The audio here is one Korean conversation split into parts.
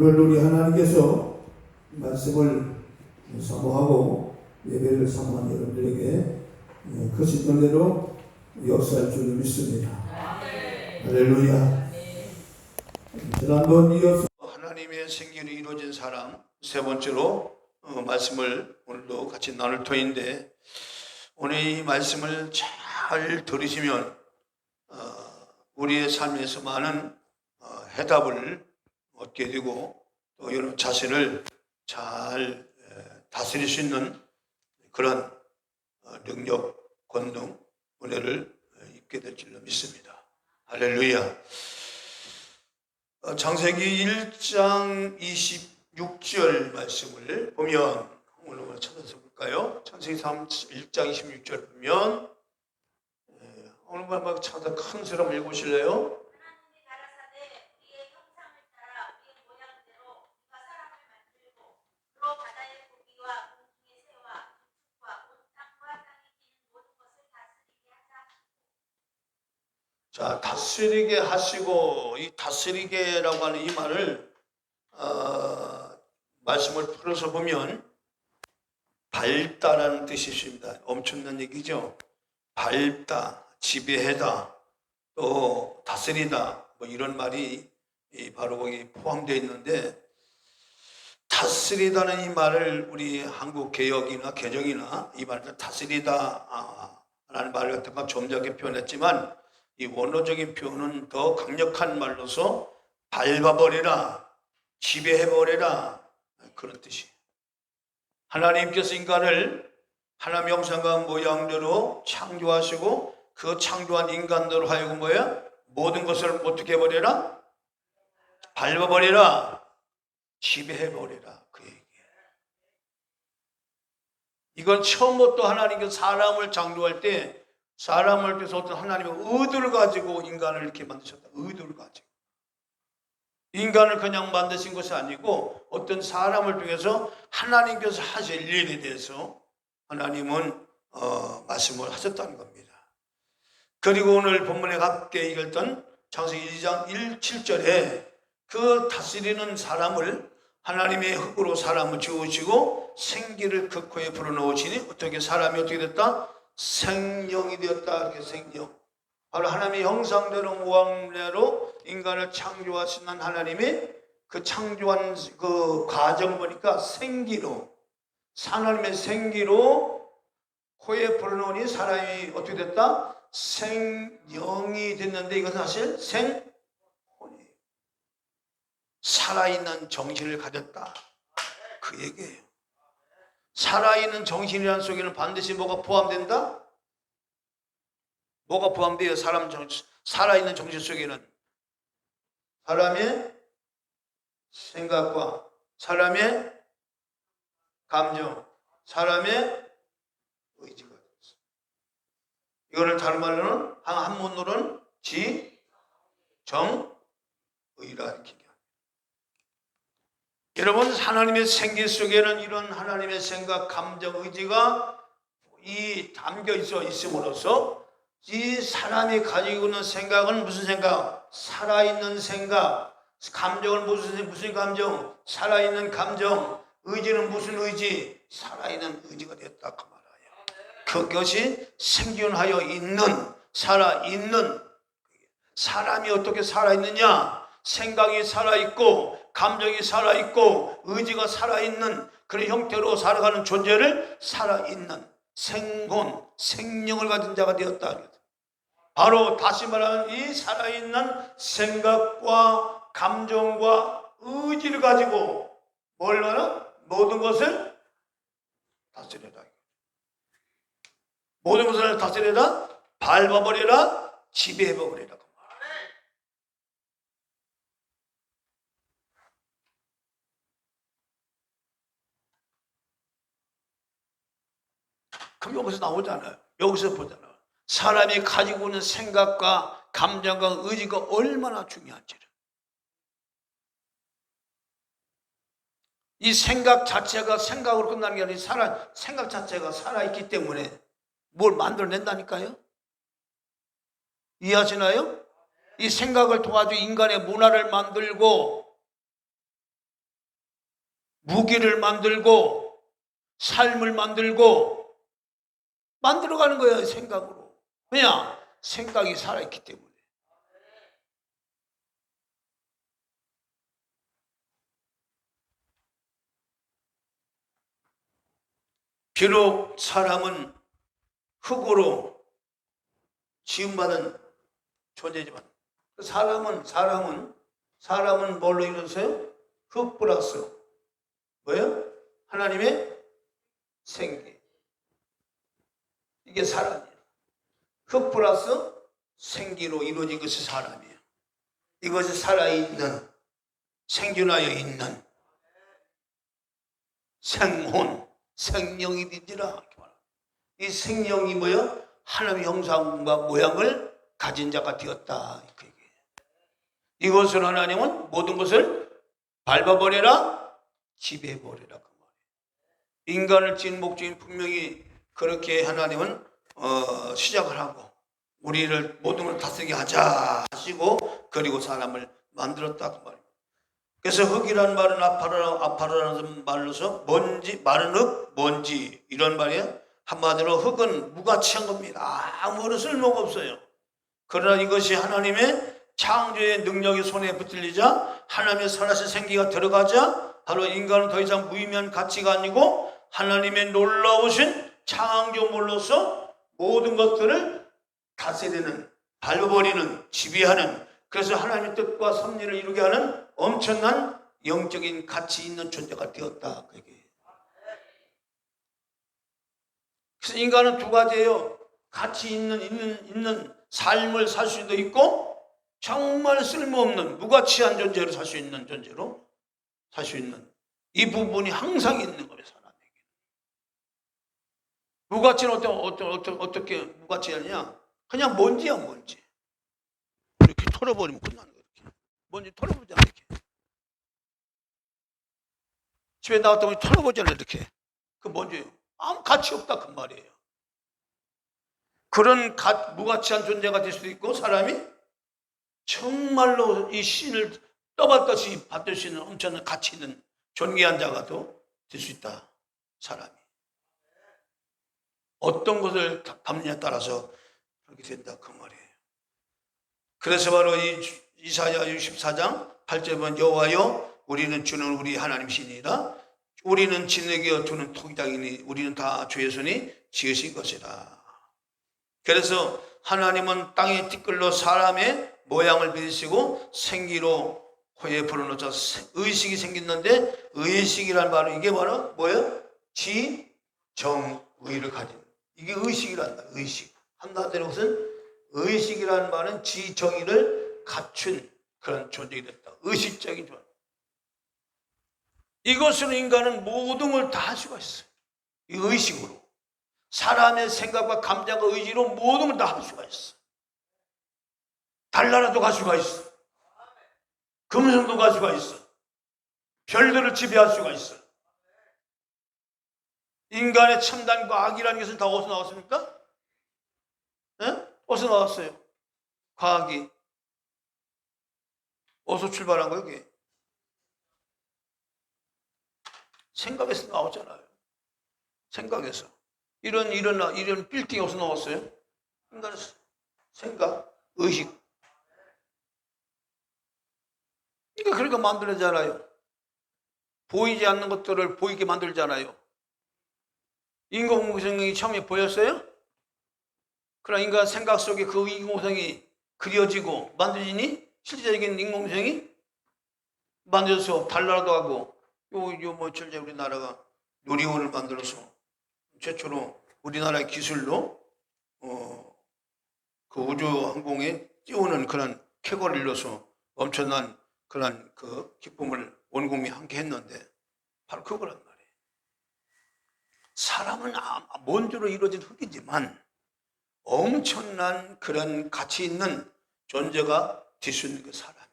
오늘 우리 하나님께서 말씀을 사모하고 예배를 사모한 여러분들에게 크신 은혜로 역사할 줄 믿습니다. 할렐루야. 지난번 이어서 하나님의 생기로 이루어진 사람 세 번째로 말씀을 오늘도 같이 나눌 터인데, 오늘 이 말씀을 잘 들으시면 우리의 삶에서 많은 해답을 얻게 되고, 또 여러분 자신을 잘 다스릴 수 있는 그런 능력, 권능, 은혜를 입게 될 줄로 믿습니다. 할렐루야. 창세기 1장 26절 말씀을 보면, 오늘 찾아서 볼까요? 창세기 1장 26절 보면, 오늘 한번 찾아 큰 소리 한번 읽으실래요? 자, 다스리게 하시고, 이 다스리게라고 하는 이 말을 말씀을 풀어서 보면 밟다라는 뜻이 있습니다. 엄청난 얘기죠. 밟다, 지배하다, 또 다스리다, 뭐 이런 말이 바로 거기 포함되어 있는데, 다스리다는 이 말을 우리 한국 개혁이나 개정이나 이 말을 다스리다 라는 말을 갖다가 점잖게 표현했지만, 이 원어적인 표현은 더 강력한 말로서 밟아버리라, 지배해버리라, 그런 뜻이에요. 하나님께서 인간을 하나님의 형상과 모양대로 창조하시고, 그 창조한 인간들로 하여금 뭐야? 모든 것을 어떻게 해버리라? 밟아버리라, 지배해버리라, 그 얘기예요. 이건 처음부터 하나님께서 사람을 창조할 때, 사람을 통해서 어떤 하나님의 의도를 가지고 인간을 이렇게 만드셨다. 의도를 가지고. 인간을 그냥 만드신 것이 아니고 어떤 사람을 통해서 하나님께서 하실 일에 대해서 하나님은 말씀을 하셨다는 겁니다. 그리고 오늘 본문에 함께 읽었던 창세기 2장 7절에 그 다스리는 사람을 하나님의 흙으로 사람을 지으시고 생기를 그 코에 불어넣으시니 어떻게 사람이 어떻게 됐다? 생명이 되었다. 이렇게 생명. 바로 하나님의 형상대로 모양대로 인간을 창조하신 하나님의 그 창조한 그 과정을 보니까 생기로, 하나님의 생기로 코에 불어넣으니 사람이 어떻게 됐다? 생명이 됐는데, 이것은 사실 생혼이에요. 살아있는 정신을 가졌다, 그 얘기예요. 살아있는 정신이라는 속에는 반드시 뭐가 포함된다? 뭐가 포함돼요? 살아있는 정신 속에는 사람의 생각과 사람의 감정, 사람의 의지가 있어요. 이거를 다른 말로는 한문으로는 지정의라 이렇게 얘기합니다. 여러분, 하나님의 생기 속에는 이런 하나님의 생각, 감정, 의지가 이 담겨 있음으로써 이 사람이 가지고 있는 생각은 무슨 생각? 살아있는 생각. 감정은 무슨 감정? 살아있는 감정. 의지는 무슨 의지? 살아있는 의지가 되었다 그 말이에요. 그것이 생존하여 있는, 살아있는. 사람이 어떻게 살아있느냐? 생각이 살아있고, 감정이 살아있고, 의지가 살아있는 그런 형태로 살아가는 존재를 살아있는 생혼, 생명을 가진 자가 되었다. 바로 다시 말하면 이 살아있는 생각과 감정과 의지를 가지고 뭘 하나? 모든 것을 다스려라. 모든 것을 다스려라, 밟아버려라, 지배해버려라. 그럼 여기서 나오잖아요. 여기서 보잖아요. 사람이 가지고 있는 생각과 감정과 의지가 얼마나 중요한지를. 이 생각 자체가 생각으로 끝나는 게 아니라 생각 자체가 살아있기 때문에 뭘 만들어낸다니까요. 이해하시나요? 이 생각을 통해 인간의 문화를 만들고 무기를 만들고 삶을 만들어가는 거예요. 생각으로. 왜냐? 생각이 살아있기 때문에. 비록 사람은 흙으로 지음받은 존재지만 사람은 뭘로 이루어졌어요? 흙 플러스 뭐예요? 하나님의 생기. 이게 사람이에요. 흙 플러스 생기로 이루어진 것이 사람이에요. 이것이 살아있는, 생존하여 있는 생혼, 생명이 되지라. 이 생명이 뭐예요? 하나님의 형상과 모양을 가진 자가 되었다. 이것을 하나님은 모든 것을 밟아버려라, 지배해버려라. 그 말이에요. 인간을 지은 목적인 분명히 그렇게 하나님은 시작을 하고 우리를 모든 걸 다스리게 하자 하시고 그리고 사람을 만들었다. 그 말이에요. 그래서 흙이라는 말은 아파라는 말로서 먼지, 마른 흙, 먼지 이런 말이에요. 한마디로 흙은 무가치한 겁니다. 아무런 쓸모가 없어요. 그러나 이것이 하나님의 창조의 능력이 손에 붙들리자 하나님의 선하신 생기가 들어가자 바로 인간은 더 이상 무의미한 가치가 아니고 하나님의 놀라우신 창조물로서 모든 것들을 다스리는, 밟아버리는, 지배하는, 그래서 하나님의 뜻과 섭리를 이루게 하는 엄청난 영적인 가치 있는 존재가 되었다. 그래서 인간은 두 가지예요. 가치 있는 삶을 살 수도 있고 정말 쓸모없는 무가치한 존재로 살 수 있는 존재로 살 수 있는 이 부분이 항상 있는 거예요. 사람에게. 무가치는 어떻게 무가치하냐? 그냥 먼지야, 먼지. 이렇게 털어버리면 끝나는 거예요. 이렇게. 먼지 털어보잖아, 이렇게. 집에 나왔다 보니 털어보잖아, 이렇게. 그 먼지 아무 가치 없다, 그 말이에요. 그런 무가치한 존재가 될 수도 있고 사람이 정말로 이 신을 떠받듯이 받을 수 있는 엄청난 가치 있는 존귀한 자가 될 수 있다. 사람이. 어떤 것을 담느냐에 따라서 그렇게 된다. 그 말이에요. 그래서 바로 이 이사야 64장 8절에 보면 여호와여 우리는 주는 우리 하나님이시니라. 우리는 진흙이여 두는 토기장이니 우리는 다 주의 손이 지으신 것이라. 그래서 하나님은 땅의 티끌로 사람의 모양을 빚으시고 생기로 호에 불어넣어서 의식이 생겼는데 의식이란 말은 이게 바로 뭐예요? 지정의를 가진 이게 의식이란다. 의식. 한마디로 무슨 의식이라는 말은 지정의를 갖춘 그런 존재가 됐다. 의식적인 존재. 이것으로 인간은 모든 걸 다 할 수가 있어요. 이 의식으로. 사람의 생각과 감정과 의지로 모든 걸 다 할 수가 있어. 달나라도 갈 수가 있어. 금성도 갈 수가 있어. 별들을 지배할 수가 있어. 인간의 참단과 악이라는 것은 다 어디서 나왔습니까? 네? 어디서 나왔어요? 과학이. 어디서 출발한 거예요? 그게? 생각에서 나왔잖아요. 생각에서. 이런 빌딩이 어디서 나왔어요? 인간의 생각, 의식. 그러니까 만들잖아요. 보이지 않는 것들을 보이게 만들잖아요. 인공위성이 처음에 보였어요? 그러나 인간 생각 속에 그 인공위성이 그려지고 만들어지니 실제적인 인공위성이 만들어서 달나라도 하고 실제 우리나라가 누리호를 만들어서 최초로 우리나라의 기술로 그 우주 항공에 띄우는 그런 쾌거를 이뤄서 엄청난 그런 그 기쁨을 온 국민이 함께 했는데 바로 그거란 말이에요. 사람은 먼지로 이루어진 흙이지만 엄청난 그런 가치 있는 존재가 될 수 있는 그 사람이에요.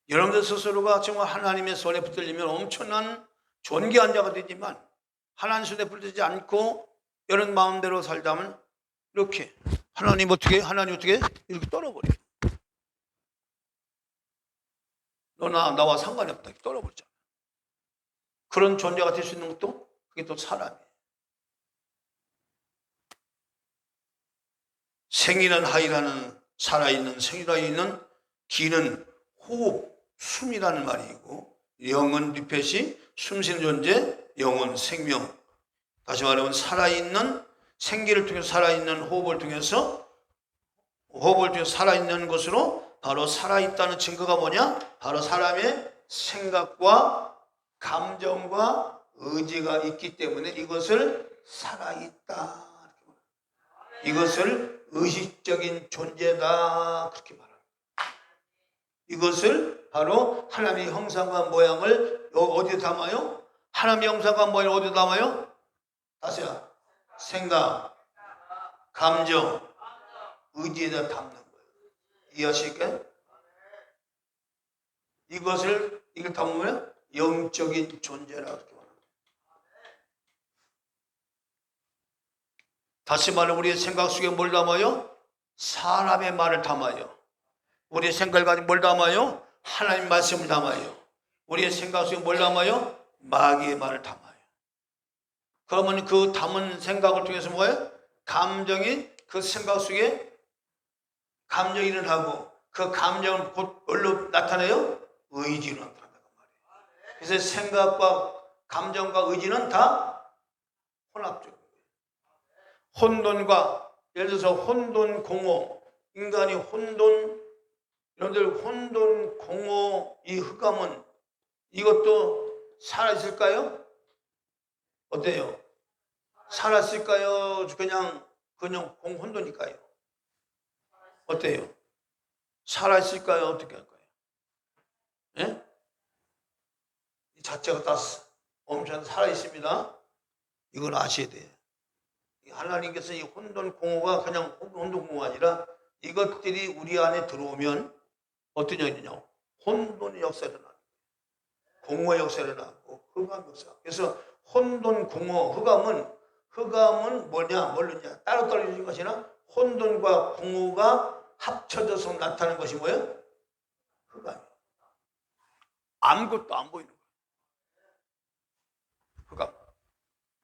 여러분들 스스로가 정말 하나님의 손에 붙들리면 엄청난 존귀한 자가 되지만 하나님 손에 붙들리지 않고 여러분 마음대로 살자면 이렇게 하나님 어떻게 이렇게 떨어버려요. 너나 나와 상관이 없다. 떠나버리잖아. 그런 존재가 될 수 있는 것도 그게 또 사람이에요. 생이란 하이라는 살아있는 생이라 있는 기는 호흡, 숨이라는 말이고 영은 리펫이 숨쉬는 존재, 영은 생명. 다시 말하면 살아있는 생기를 통해서 살아있는 호흡을 통해서 살아있는 것으로 바로 살아있다는 증거가 뭐냐? 바로 사람의 생각과 감정과 의지가 있기 때문에 이것을 살아있다. 이것을 의식적인 존재다. 그렇게 말합니다. 이것을 바로 하나님의 형상과 모양을 어디에 담아요? 하나님의 형상과 모양을 어디에 담아요? 다시요. 생각, 감정, 의지에다 담는 거예요. 이해하실까요? 이걸 담으면 영적인 존재라고 말합니다. 다시 말해 우리의 생각 속에 뭘 담아요? 사람의 말을 담아요. 우리의 생각을 가지고 뭘 담아요? 하나님 말씀을 담아요. 우리의 생각 속에 뭘 담아요? 마귀의 말을 담아요. 그러면 그 담은 생각을 통해서 뭐예요? 감정이 그 생각 속에 감정이 일어나고 그 감정은 곧 뭘로 나타나요? 의지로 나타난다고 말이에요. 그래서 생각과 감정과 의지는 다 혼합적이에요. 혼돈과 예를 들어서 혼돈 공허, 인간이 혼돈, 여러분들 혼돈 공허 이 흑암은 이것도 살아있을까요? 어때요? 살았을까요? 그냥 혼돈일까요? 어때요? 살아있을까요? 어떻게 할까요? 예? 이 자체가 다 엄청 살아있습니다. 이걸 아셔야 돼요. 하나님께서 이 혼돈 공허가 그냥 혼돈 공허가 아니라 이것들이 우리 안에 들어오면 어떤 일이냐? 혼돈의 역사가 일어나고 공허의 역사가 일어나고 흑암 역사. 그래서 혼돈 공허 흑암은 뭐냐? 따로 떨어지는 것이 아니라 혼돈과 공허가 합쳐져서 나타나는 것이 뭐예요? 흑암. 아무것도 안 보이는 거예요. 흑암.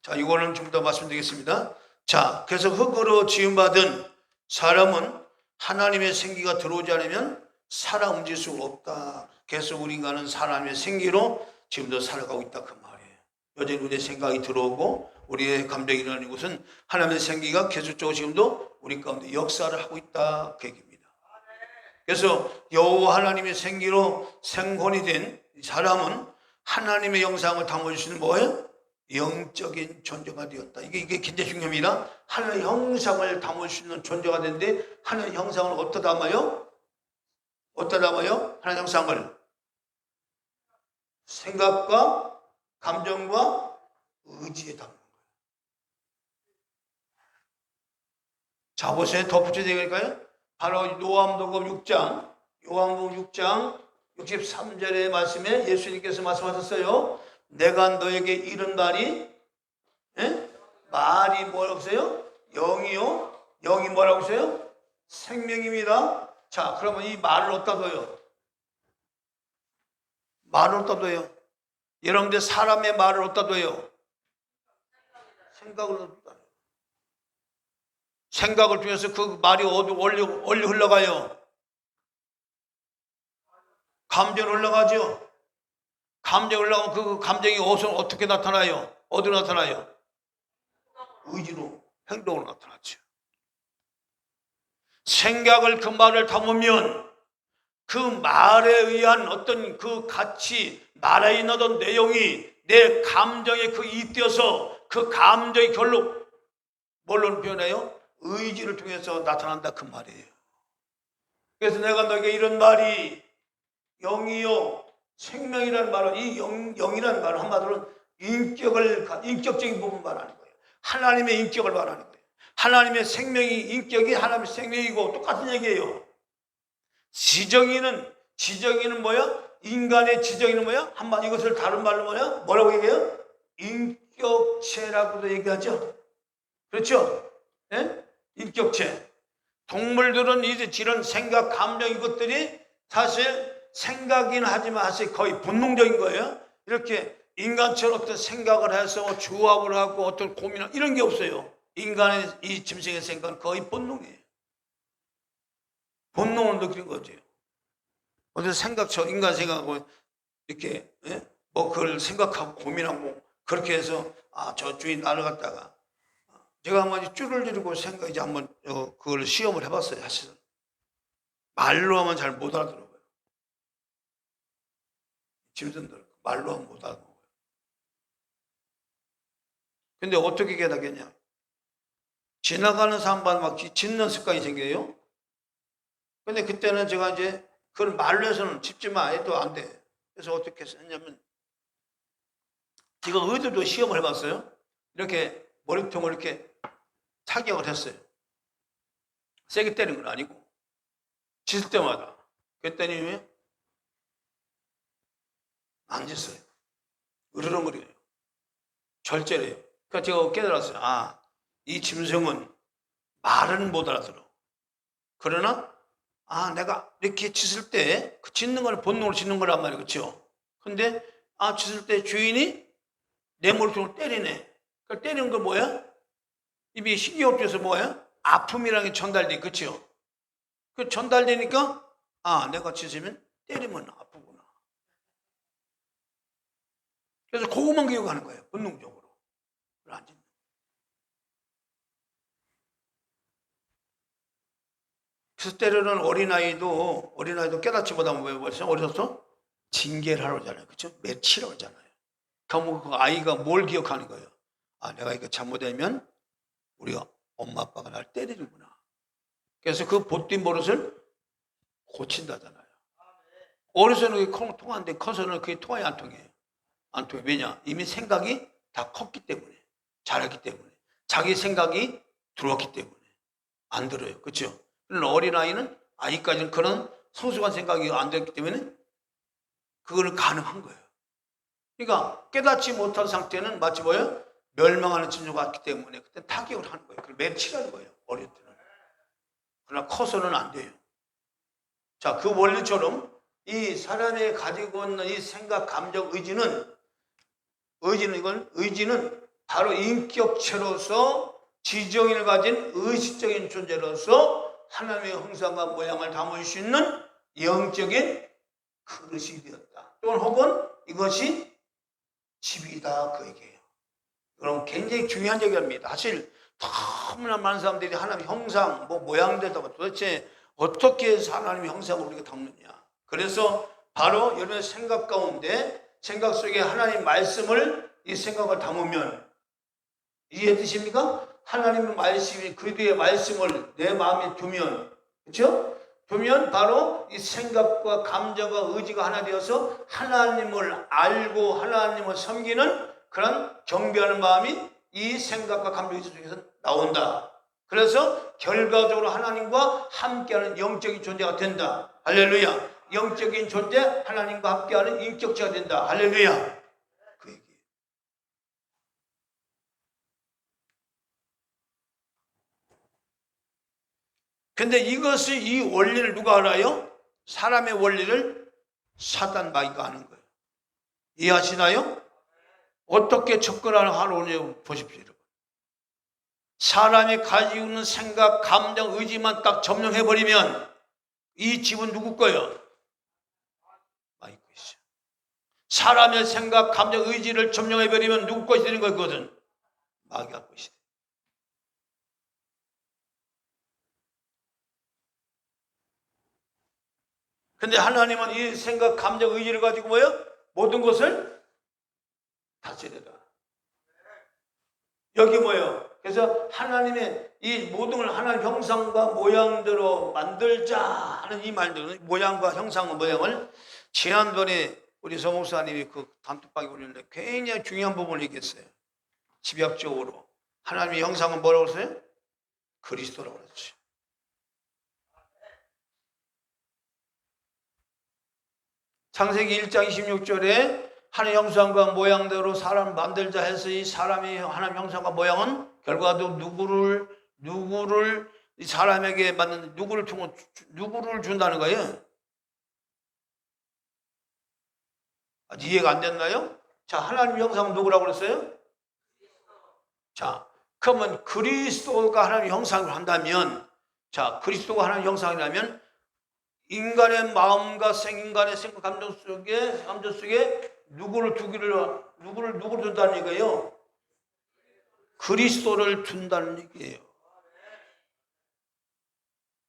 자, 이거는 좀 더 말씀드리겠습니다. 자, 그래서 흙으로 지음받은 사람은 하나님의 생기가 들어오지 않으면 살아 움직일 수가 없다. 그래서 우리 인간은 하나님의 생기로 지금도 살아가고 있다 그 말이에요. 여전히 우리의 생각이 들어오고 우리의 감정이 일어나는 것은 하나님의 생기가 계속적으로 지금도 우리 가운데 역사를 하고 있다 그 얘기입니다. 그래서 여호와 하나님의 생기로 생혼이 된 사람은 하나님의 영상을 담아주시는 뭐예요? 영적인 존재가 되었다. 이게 굉장히 중요합니다. 하나님의 형상을 담을 수 있는 존재가 되는데 하나님의 형상을 어디다 담아요? 하나님의 형상을 생각과 감정과 의지에 담는 거예요. 자, 보세요. 덧붙여 드릴까요? 바로 요한복음 6장 63절의 말씀에 예수님께서 말씀하셨어요. 내가 너에게 이른 말이 말이 뭐라고 했어요? 영이요. 영이 뭐라고 했어요? 생명입니다. 자, 그러면 이 말을 어디다 둬요? 말을 어디다 둬요? 여러분들 사람의 말을 어디다 둬요? 생각을 둬요. 생각을 통해서 그 말이 어디 흘러가요? 감정이 흘러가죠. 감정이 흘러가면 그 감정이 어떻게 나타나요? 어디로 나타나요? 의지로, 행동으로 나타나죠. 생각을 그 말을 담으면 그 말에 의한 어떤 그 가치, 말에 있는 어떤 내용이 내 감정에 그 이띄어서 그 감정이 결국 뭘로 표현해요? 의지를 통해서 나타난다 그 말이에요. 그래서 내가 너에게 이런 말이 영이요 생명이라는 말은 이 영이라는 말은 한마디로 인격적인 부분 말하는 거예요. 하나님의 인격을 말하는 거예요. 하나님의 인격이 하나님의 생명이고 똑같은 얘기예요. 지정이는 뭐야? 인간의 지정이는 뭐야? 한마디 이것을 다른 말로 뭐야? 뭐라고 얘기해요? 인격체라고도 얘기하죠. 그렇죠? 네? 인격체. 동물들은 이런 생각, 감정 이것들이 사실 생각이긴 하지만 사실 거의 본능적인 거예요. 이렇게 인간처럼 어떤 생각을 해서 조합을 하고 어떤 고민을 이런 게 없어요. 인간의 이 짐승의 생각은 거의 본능이에요. 본능을 느끼는 거죠. 어떤 생각처럼 인간 생각하고 이렇게 뭐 그걸 생각하고 고민하고 그렇게 해서 저 주인 나를 갖다가 제가 한번 줄을 들이고 생각이지 한번 그걸 시험을 해봤어요. 사실은 말로 하면 잘 못 알아들어요. 짐승들 말로 하면 못 알아들어요. 근데 어떻게 깨닫겠냐? 지나가는 사람만 막 짖는 습관이 생겨요. 근데 그때는 제가 이제 그걸 말로 해서는 짖지만 해도 안 돼. 그래서 어떻게 했냐면 제가 의도로 시험을 해봤어요. 이렇게 머리통을 이렇게 타격을 했어요. 세게 때리는 건 아니고 짖을 때마다. 그랬더니 안 짖어요. 으르렁거려요. 절제래요. 그러니까 제가 깨달았어요. 이 짐승은 말은 못 알아들어. 그러나 내가 이렇게 짖을 때 그 짖는 건 본능으로 짖는 거란 말이에요. 그렇죠? 근데 짖을 때 주인이 내 머리통을 때리네. 그러니까 때리는 건 뭐야? 입이 신경쪽에서 뭐야? 아픔이라는 게 전달돼. 그렇죠? 그 전달되니까 내가 짖으면 때리면 아프구나. 그래서 그것만 기억하는 거예요. 본능적으로. 안 짖는. 그래서 때로는 어린아이도 깨닫지 못하면 왜 벌써 어려서 징계를 하러 오잖아요. 그렇죠? 맺히러 오잖아요. 그럼 그 아이가 뭘 기억하는 거예요? 내가 이거 잘못하면 우리가 엄마 아빠가 날 때리는구나. 그래서 그 못된 버릇을 고친다잖아요. 어려서는 그게 통하는데 커서는 그게 통하지 안 통해요. 안 통해. 왜냐? 이미 생각이 다 컸기 때문에. 자랐기 때문에. 자기 생각이 들어왔기 때문에. 안 들어요. 그렇죠? 어린아이는 아직까지는 그런 성숙한 생각이 안 됐기 때문에 그거는 가능한 거예요. 그러니까 깨닫지 못한 상태는 마치 뭐예요? 멸망하는 짐승과 같기 때문에 그때 타격을 하는 거예요. 그걸 맺히라는 거예요. 어릴 때는. 그러나 커서는 안 돼요. 자, 그 원리처럼 이 사람이 가지고 있는 이 생각, 감정, 의지는 바로 인격체로서 지정인을 가진 의식적인 존재로서 하나님의 형상과 모양을 담을 수 있는 영적인 그릇이 되었다. 또는 혹은 이것이 집이다 그 얘기예요. 그럼 굉장히 중요한 얘기입니다. 사실 너무나 많은 사람들이 하나님의 형상, 모양되다가 도대체 어떻게 해서 하나님의 형상을 우리가 담느냐. 그래서 바로 여러분의 생각 가운데 생각 속에 하나님 말씀을 이 생각을 담으면 이해되십니까? 하나님의 말씀이 그리스도의 말씀을 내 마음에 두면 그렇죠? 두면 바로 이 생각과 감정과 의지가 하나 되어서 하나님을 알고 하나님을 섬기는 그런 경배하는 마음이 이 생각과 감정 의지 중에서 나온다. 그래서 결과적으로 하나님과 함께하는 영적인 존재가 된다. 할렐루야. 영적인 존재 하나님과 함께하는 인격체가 된다. 할렐루야. 그 얘기예요. 근데 이 원리를 누가 알아요? 사람의 원리를 사단 마귀가 아는 거예요. 이해하시나요? 어떻게 접근하는 보십시오. 여러분. 사람이 가지고 있는 생각, 감정, 의지만 딱 점령해버리면 이 집은 누구 거예요? 마귀 것이죠. 사람의 생각, 감정, 의지를 점령해버리면 누구 것이 되는 거거든? 마귀가 것이 돼. 근데 하나님은 이 생각, 감정, 의지를 가지고 뭐예요? 모든 것을 다스리다. 여기 뭐예요? 그래서 하나님의 이 모든 걸 하나님 형상과 모양대로 만들자 하는 이 말들은 모양과 형상과 모양을 지난번에 우리 성목사님이 그 단톡방에 올렸는데 굉장히 중요한 부분을 얘기했어요. 집약적으로 하나님의 형상은 뭐라고 했어요? 그리스도라고 그랬어요. 창세기 1장 26절에 하나님 형상과 모양대로 사람을 만들자 해서 이 사람이 하나님 형상과 모양은 결과도 누구를 이 사람에게 맞는 누구를 준다는 거예요. 아직 이해가 안 됐나요? 자, 하나님 형상은 누구라고 그랬어요? 자, 그러면 그리스도가 하나님 형상을 한다면, 자, 그리스도가 하나님 형상이라면 인간의 마음과 인간의 생각, 감정 속에 누구를 둔다는 얘기예요? 그리스도를 둔다는 얘기예요.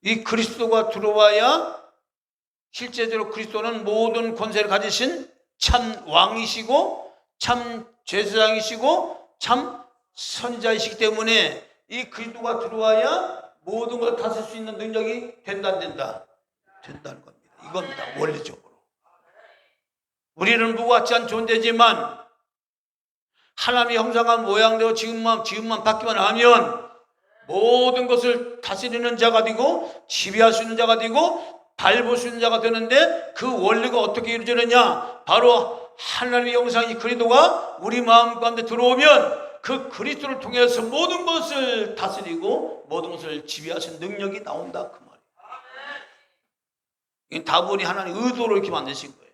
이 그리스도가 들어와야 실제적으로 그리스도는 모든 권세를 가지신 참 왕이시고 참 제사장이시고 참 선지자이시기 때문에 이 그리스도가 들어와야 모든 것을 다스릴 수 있는 능력이 된다 안 된다? 된다는 겁니다. 이겁니다. 원리적으로. 우리는 누구 같지 않은 존재지만 하나님의 형상한 모양대로 지금만 받기만 하면 모든 것을 다스리는 자가 되고 지배할 수 있는 자가 되고 밟을 수 있는 자가 되는데 그 원리가 어떻게 이루어지느냐? 바로 하나님의 형상이 그리스도가 우리 마음 가운데 들어오면 그 그리스도를 통해서 모든 것을 다스리고 모든 것을 지배하신 능력이 나온다 그 말이에요. 이 다분히 하나님 의도로 이렇게 만드신 거예요.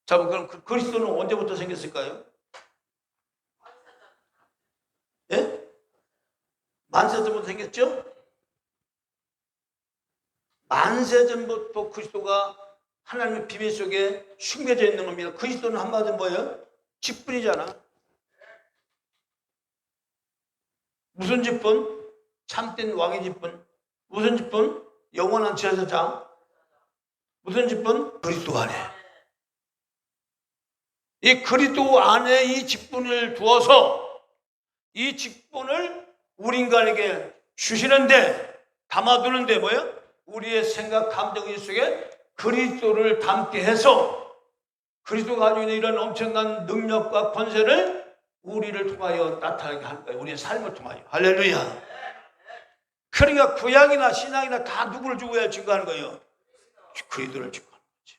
자, 그럼 그 그리스도는 언제부터 생겼을까요? 예? 만세전부터 생겼죠? 만세전부터 그리스도가 하나님의 비밀 속에 숨겨져 있는 겁니다. 그리스도는 한마디로 뭐예요? 직분이잖아. 무슨 직분? 참된 왕의 직분. 무슨 직분? 영원한 제사장. 무슨 직분? 그리스도 안에. 이 그리스도 안에 이 직분을 두어서 이 직분을 우리 인간에게 주시는데 담아두는데 뭐예요? 우리의 생각, 감정 속에 그리스도를 담게 해서 그리스도가 가지고 있는 이런 엄청난 능력과 권세를 우리를 통하여 나타나게 하는 거예요. 우리의 삶을 통하여. 할렐루야. 그러니까 구약이나 신약이나 다 누구를 주고야 증거하는 거예요? 그리스도를 증거하는 거죠.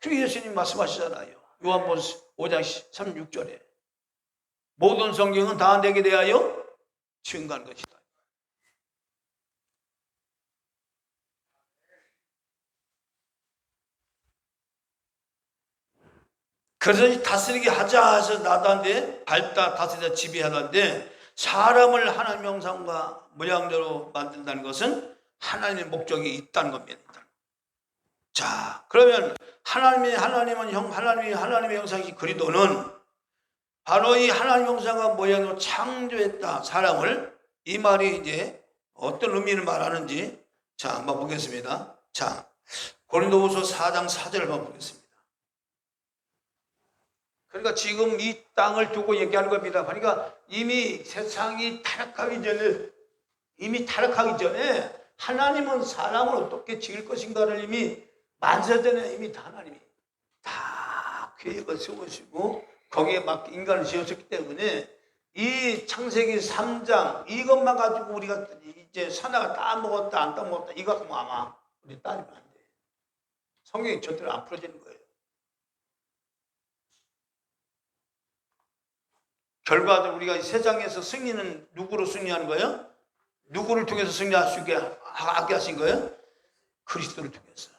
그 예수님 말씀하시잖아요. 요한복음 5장 36절에 모든 성경은 다 내게 대하여 증거하는 것이다. 그래서 다스리게 하자 해서 나다는데 밟다 다스리다 지배하는데 사람을 하나님의 형상과 모양대로 만든다는 것은 하나님의 목적이 있다는 겁니다. 자, 그러면 하나님의 형상이신 그리스도는 바로 이 하나님 형상과 모양으로 창조했다 사람을. 이 말이 이제 어떤 의미를 말하는지 자 한번 보겠습니다. 자, 고린도후서 4장 4절을 한번 보겠습니다. 그러니까 지금 이 땅을 두고 얘기하는 겁니다. 그러니까 이미 세상이 타락하기 전에 하나님은 사람을 어떻게 지을 것인가를 이미 만세전에 이미 다 하나님이 다 계획을 세우시고 거기에 맞게 인간을 지었기 때문에 이 창세기 3장 이것만 가지고 우리가 이제 선악을 따먹었다 안 따먹었다 이거 갖고 아마 우리 따지면 안 돼. 성경이 절대로 안 풀어지는 거예요. 결과적으로 우리가 이 세상에서 승리는 누구로 승리하는 거예요? 누구를 통해서 승리할 수 있게 하게 하신 거예요? 그리스도를 통해서.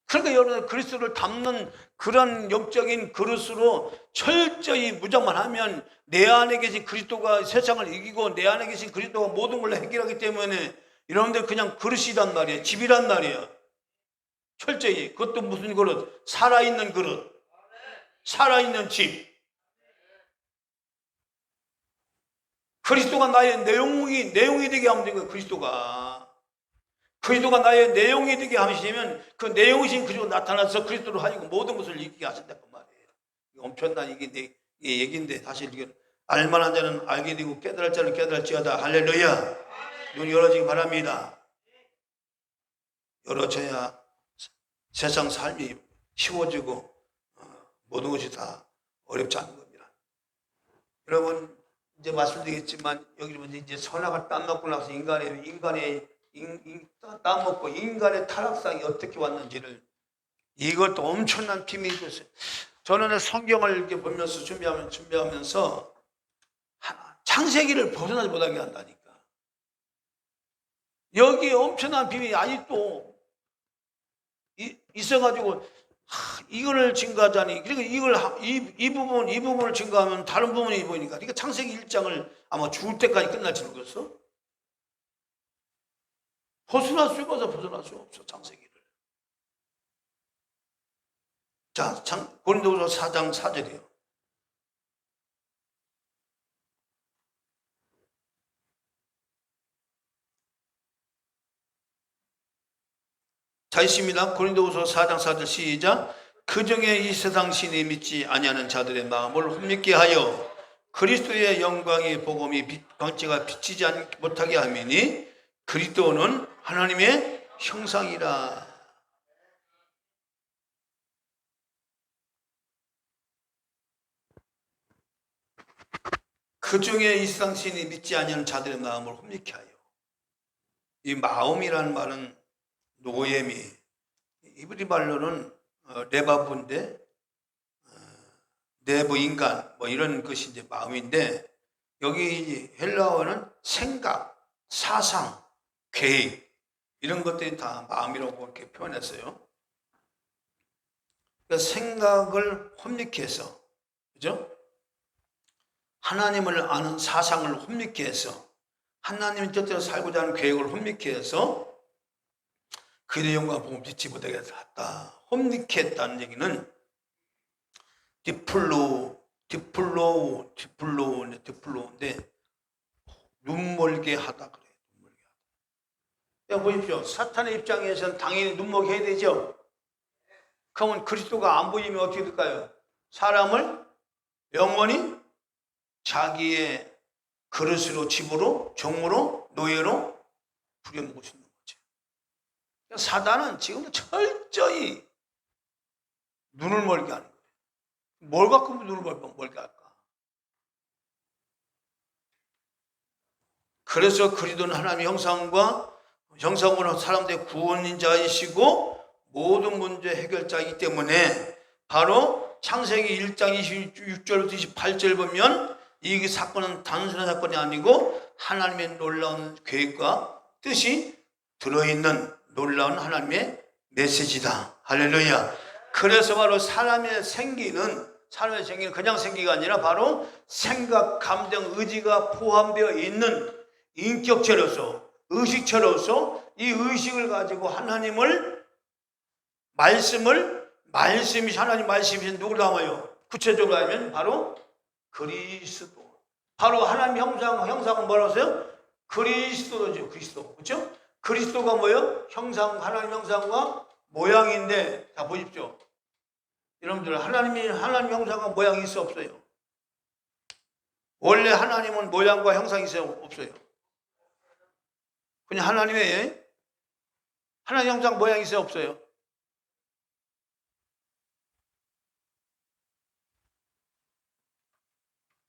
그러니까 여러분 그리스도를 담는 그런 영적인 그릇으로 철저히 무장만 하면 내 안에 계신 그리스도가 세상을 이기고 내 안에 계신 그리스도가 모든 걸 해결하기 때문에 여러분들 그냥 그릇이란 말이에요. 집이란 말이에요. 철저히. 그것도 무슨 그릇? 살아있는 그릇. 살아있는 집. 그리스도가 나의 내용이 되게 하면 되는 거예요. 그리스도가 나의 내용이 되게 하시면 그 내용이신 그리스도 나타나서 그리스도로 하시고 모든 것을 이기게 하신다는 말이에요. 엄청난 이게 얘기인데 사실 이게 알만한 자는 알게 되고 깨달을 자는 깨달을지어다. 할렐루야. 눈이 열어지기 바랍니다. 열어져야 세상 삶이 쉬워지고 모든 것이 다 어렵지 않은 겁니다. 여러분 이제 말씀드리겠지만 여기 보면 이제 선악을 따먹고 나서 인간의 따먹고 인간의 타락상이 어떻게 왔는지를 이것도 엄청난 비밀이 됐어요. 저는 성경을 이렇게 보면서 준비하면서 창세기를 벗어나지 못하게 한다니까. 여기 엄청난 비밀이 아직도 있어가지고 이거를 증거하자니, 그러니까 이 부분을 증거하면 다른 부분이 보이니까, 그러니까 창세기 1장을 아마 죽을 때까지 끝날지 모르겠어. 벗어날 수가 없어, 창세기를. 자, 고린도후서 4장 4절이에요. 자, 있습니다. 고린도후서 4장 4절 시작. 그중에 이 세상 신이 믿지 아니하는 자들의 마음을 혼미케 하여 그리스도의 영광의 복음이 광채가 비치지 못하게 하미니 그리스도는 하나님의 형상이라. 그중에 이 세상 신이 믿지 아니하는 자들의 마음을 혼미케 하여. 이 마음이라는 말은 노예미, 이브리 말로는 레바브인데, 내부 인간 뭐 이런 것이 이제 마음인데, 여기 헬라어는 생각, 사상, 계획 이런 것들이 다 마음이라고 이렇게 표현했어요. 그러니까 생각을 혼미케 해서, 그죠? 하나님을 아는 사상을 혼미케 해서, 하나님의 뜻대로 살고자 하는 계획을 혼미케 해서 그의 영광 보고 믿지 못하게 했다. 혼미케 했다는 얘기는 디플로인데 눈멀게 하다 그래요. 눈멀게 하다. 보십시오. 사탄의 입장에서는 당연히 눈멀게 해야 되죠. 그러면 그리스도가 안 보이면 어떻게 될까요? 사람을 영원히 자기의 그릇으로, 집으로, 종으로, 노예로 부려먹을 수 있는 거죠. 사단은 지금도 철저히 눈을 멀게 하는 거예요. 뭘 갖고 눈을 멀게 할까? 그래서 그리스도는 하나님의 형상으로 사람들의 구원자이시고 모든 문제 해결자이기 때문에 바로 창세기 1장 26절부터 28절 보면 이 사건은 단순한 사건이 아니고 하나님의 놀라운 계획과 뜻이 들어있는 놀라운 하나님의 메시지다. 할렐루야. 그래서 바로 사람의 생기는 그냥 생기가 아니라 바로 생각, 감정, 의지가 포함되어 있는 인격체로서, 의식체로서 이 의식을 가지고 하나님 말씀이 누구를 담아요? 구체적으로 하면 바로 그리스도. 바로 하나님 형상은 뭐라고 하세요? 그리스도죠. 그리스도. 그렇죠? 그리스도가 뭐예요? 하나님 형상과 모양인데, 자 보십시오. 여러분들, 하나님 형상과 모양이 있어 없어요? 원래 하나님은 모양과 형상이 있어요 없어요? 그냥 하나님 형상 모양이 있어요 없어요?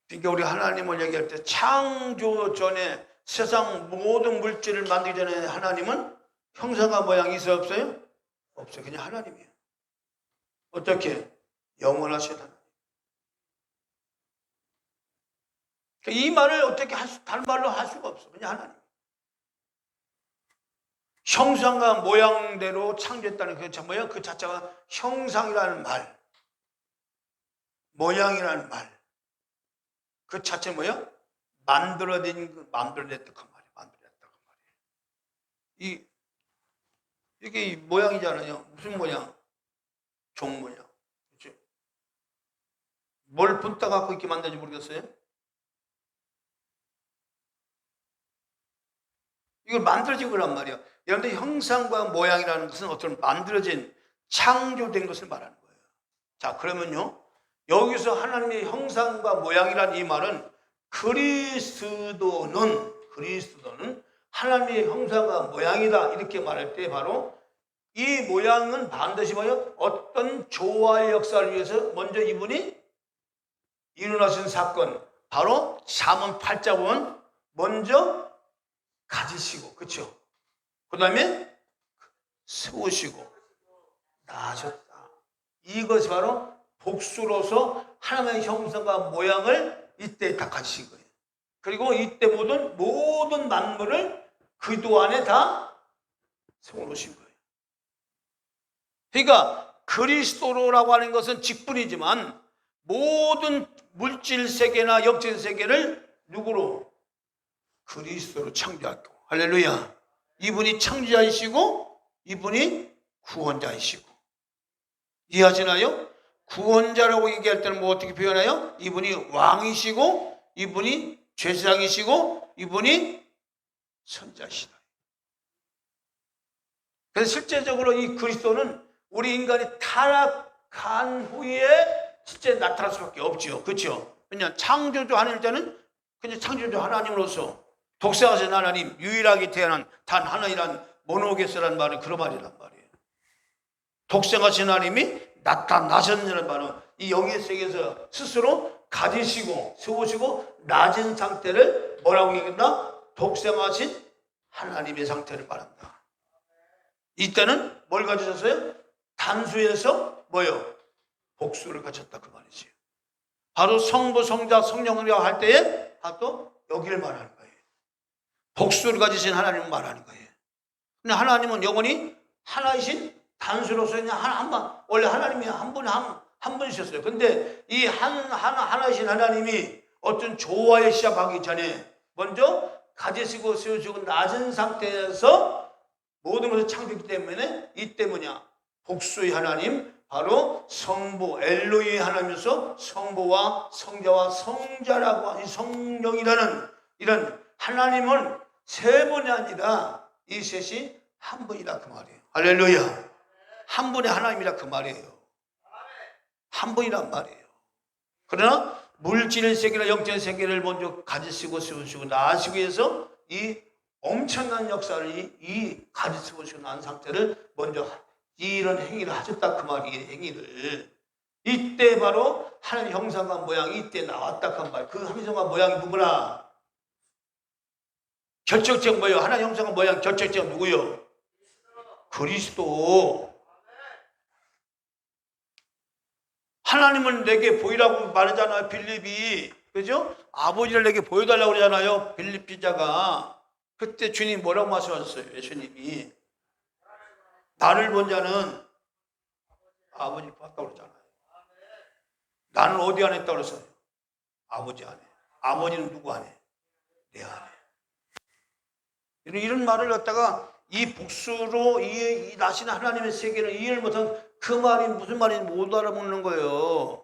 그러니까 우리 하나님을 얘기할 때 창조 전에 세상 모든 물질을 만들기 전에 하나님은 형상과 모양이 있어요 없어요? 없어요. 그냥 하나님이에요. 어떻게? 영원하신 하나님. 이 말을 어떻게 다른 말로 할 수가 없어. 그냥 하나님. 형상과 모양대로 창조했다는 그 자체가 형상이라는 말, 모양이라는 말. 그 자체는 뭐야? 만들어냈다 그 말이에요. 만들어냈다 그 말이에요. 이게 모양이잖아요. 무슨 모양? 종 모양. 그렇죠? 뭘 분따 갖고 이렇게 만든지 모르겠어요? 이걸 만들어진 거란 말이에요. 여러분들 형상과 모양이라는 것은 어떤 만들어진, 창조된 것을 말하는 거예요. 자, 그러면요. 여기서 하나님의 형상과 모양이라는 이 말은 그리스도는 하나님의 형상과 모양이다. 이렇게 말할 때 바로 이 모양은 반드시 뭐예요? 어떤 조화의 역사를 위해서 먼저 이분이 일어나신 사건, 바로 잠언 8장 보면 먼저 가지시고, 그렇죠? 그 다음에 세우시고 낳으셨다. 이것이 바로 복수로서 하나님의 형상과 모양을 이때 다 가지신 거예요. 그리고 이때 모든 만물을 그도 안에 다 세워놓으신 거예요. 그러니까 그리스도로라고 하는 것은 직분이지만 모든 물질 세계나 영적 세계를 누구로? 그리스도로 창조했고, 할렐루야. 이분이 창조자이시고 이분이 구원자이시고. 이해하시나요? 구원자라고 얘기할 때는 뭐 어떻게 표현해요? 이분이 왕이시고 이분이 제사장이시고 이분이 선자시다. 그래서 실제적으로 이 그리스도는 우리 인간이 타락한 후에 실제 나타날 수밖에 없죠. 그렇죠? 그냥 창조주 하나님 때는 그냥 창조주 하나님으로서 독생하신 하나님, 유일하게 태어난 단 하나이란 모노게스라는 말은 그런 말이란 말이에요. 독생하신 하나님이 나타나셨냐는 말은 이 영의 세계에서 스스로 가지시고 세우시고 낮은 상태를 뭐라고 얘기한다? 독생하신 하나님의 상태를 말한다. 이때는 뭘 가지셨어요? 단수에서 뭐요? 복수를 가졌다 그 말이지. 바로 성부, 성자, 성령이라고 할 때에 바로 여기를 말하는 거예요. 복수를 가지신 하나님을 말하는 거예요. 근데 하나님은 영원히 하나이신 단수로서 그냥 한번 원래 하나님이 한 분이셨어요. 근데 이 하나이신 하나님이 어떤 조화에 시작하기 전에 먼저 가지시고 세우시고 낮은 상태에서 모든 것을 창조했기 때문에 이때 뭐냐? 복수의 하나님, 바로 성부 엘로이 하나님에서 성부와 성자와 성자라고 하는 성령이라는 이런 하나님은 세 분이 아니라 이 셋이 한 분이라 그 말이에요. 할렐루야. 한 분의 하나님이라 그 말이에요. 한 분이란 말이에요. 그러나 물질 세계나 영적 세계를 먼저 가지시고 세우시고 나아시기 위해서 이 엄청난 역사를 이 가지시고 세우시고 난 상태를 먼저 이런 행위를 하셨다 그 말이에요. 행위를 이때 바로 하나님 형상과 모양이 이때 나왔다 그 말. 그 형상과 모양이 누구나 결정적 뭐예요? 하나님 형상과 모양 결정적 누구요? 그리스도. 하나님을 내게 보이라고 말하잖아요. 빌립이. 그죠? 아버지를 내게 보여달라고 그러잖아요. 빌립 기자가. 그때 주님 뭐라고 말씀하셨어요? 예수님이. 나를 본 자는 아버지를 봤다고 그러잖아요. 나는 어디 안에 있다고 그랬어요? 아버지 안에. 아버지는 누구 안에? 내 안에. 이런 말을 갖다가 이 복수로 이 나신 하나님의 세계를 이해를 못한 그 말이 무슨 말인지 못 알아먹는 거예요.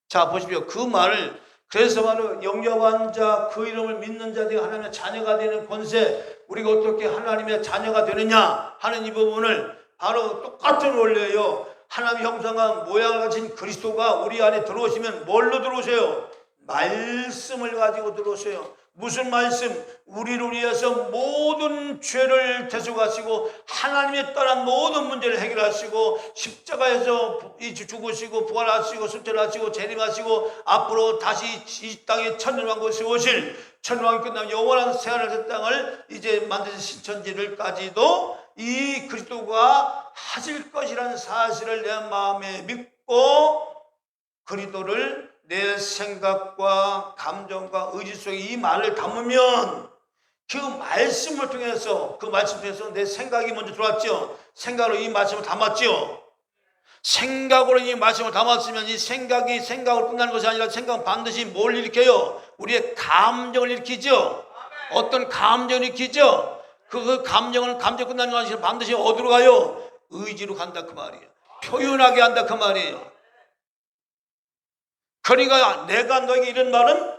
자 보십시오. 그 말을 그래서 바로 영접한 자 그 이름을 믿는 자들이 하나님의 자녀가 되는 권세, 우리가 어떻게 하나님의 자녀가 되느냐 하는 이 부분을 바로 똑같은 원리예요. 하나님의 형상과 모양을 가진 그리스도가 우리 안에 들어오시면 뭘로 들어오세요? 말씀을 가지고 들어오세요. 무슨 말씀? 우리를 위해서 모든 죄를 대속하시고 하나님의 떠난 모든 문제를 해결하시고 십자가에서 죽으시고 부활하시고 순천하시고 재림하시고 앞으로 다시 이 땅에 천년왕국을 세우실 천년왕국이 끝나면 영원한 새하늘 땅을 이제 만드신 신천지를까지도 이 그리스도가 하실 것이라는 사실을 내 마음에 믿고 그리스도를 내 생각과 감정과 의지 속에 이 말을 담으면 그 말씀을 통해서 그 말씀 통해서 내 생각이 먼저 들어왔죠. 생각으로 이 말씀을 담았죠. 생각으로 이 말씀을 담았으면 이 생각이 생각으로 끝나는 것이 아니라 생각은 반드시 뭘 일으켜요? 우리의 감정을 일으키죠. 어떤 감정을 일으키죠. 그 감정 끝나는 것이 아니라 반드시 어디로 가요? 의지로 간다 그 말이에요. 표현하게 한다 그 말이에요. 그러니까 내가 너에게 이런 말은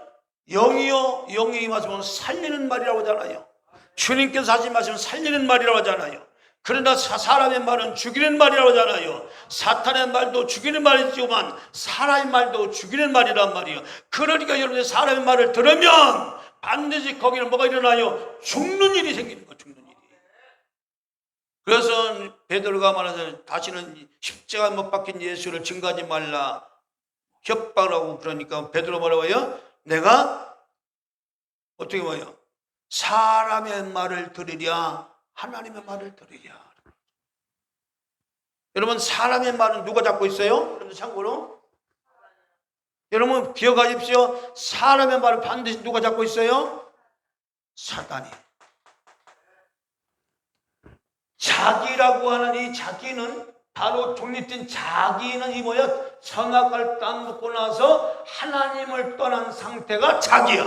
영이요 영이 말씀은 살리는 말이라고 하잖아요. 주님께서 하신 말씀은 살리는 말이라고 하잖아요. 그러나 사람의 말은 죽이는 말이라고 하잖아요. 사탄의 말도 죽이는 말이지만 사람의 말도 죽이는 말이란 말이에요. 그러니까 여러분들 사람의 말을 들으면 반드시 거기는 뭐가 일어나요? 죽는 일이 생기는 거예요. 죽는 일이. 그래서 베드로가 말하자 다시는 십자가 못 박힌 예수를 증거하지 말라 협박을 하고 그러니까 베드로 뭐라고 해요? 내가 어떻게 뭐예요? 사람의 말을 들으랴 하나님의 말을 들으랴. 여러분 사람의 말은 누가 잡고 있어요? 여러분 참고로 여러분 기억하십시오. 사람의 말을 반드시 누가 잡고 있어요? 사단이. 자기라고 하는 이 자기는 바로 독립된 자기는 이 뭐야? 선악과를 따먹고 나서 하나님을 떠난 상태가 자기야.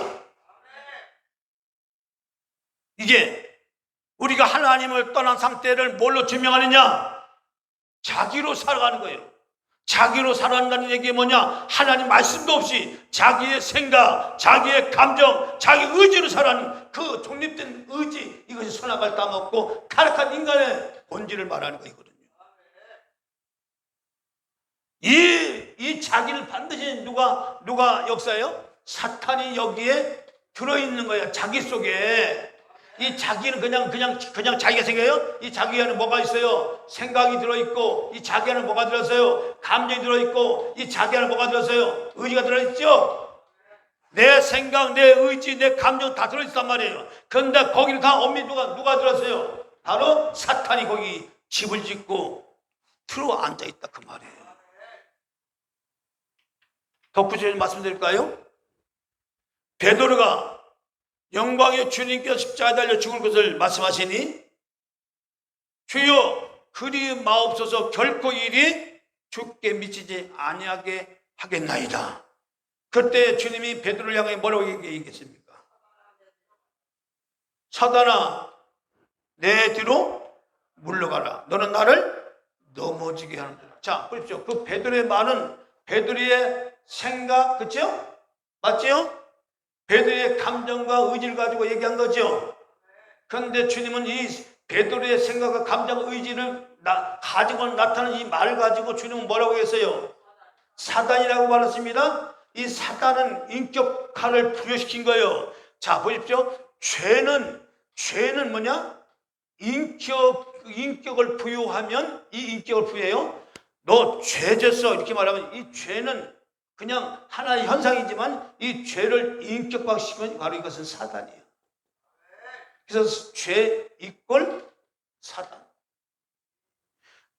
이게 우리가 하나님을 떠난 상태를 뭘로 증명하느냐? 자기로 살아가는 거예요. 자기로 살아간다는 얘기가 뭐냐? 하나님 말씀도 없이 자기의 생각, 자기의 감정, 자기 의지로 살아가는 그 독립된 의지, 이것이 선악과를 따먹고 타락한 인간의 본질을 말하는 거거든요. 이 자기를 반드시 누가 역사해요? 사탄이 여기에 들어있는 거야. 자기 속에. 이 자기는 그냥 자기가 생겨요? 이 자기 안에 뭐가 있어요? 생각이 들어있고, 이 자기 안에 뭐가 들어있어요? 감정이 들어있고, 이 자기 안에 뭐가 들어있어요? 의지가 들어있죠? 내 생각, 내 의지, 내 감정 다 들어있단 말이에요. 그런데 거기를 다 엄밀히 누가 들었어요? 바로 사탄이 거기 집을 짓고 들어 앉아있다 그 말이에요. 더 구체적으로 말씀드릴까요? 베드로가 영광의 주님께서 십자가에 달려 죽을 것을 말씀하시니 주여 그리 마옵소서 결코 일이 죽게 미치지 아니하게 하겠나이다. 그때 주님이 베드로를 향해 뭐라고 얘기했습니까? 사단아 내 뒤로 물러가라. 너는 나를 넘어지게 하는구나. 자 보십시오. 그 베드로의 말은 베드로의 생각, 그렇죠? 맞죠? 베드로의 감정과 의지를 가지고 얘기한 거죠. 그런데 주님은 이 베드로의 생각과 감정과 의지를 가지고 나타나는 이 말을 가지고 주님은 뭐라고 했어요? 사단이라고 말했습니다. 이 사단은 인격화를 부여시킨 거예요. 자 보십시오. 죄는 뭐냐? 인격을 부여하면 이 인격을 부여해요. 너 죄졌어 이렇게 말하면 이 죄는 그냥 하나의 현상이지만 이 죄를 인격화시키면 바로 이것은 사단이에요. 그래서 죄 이꼴 사단.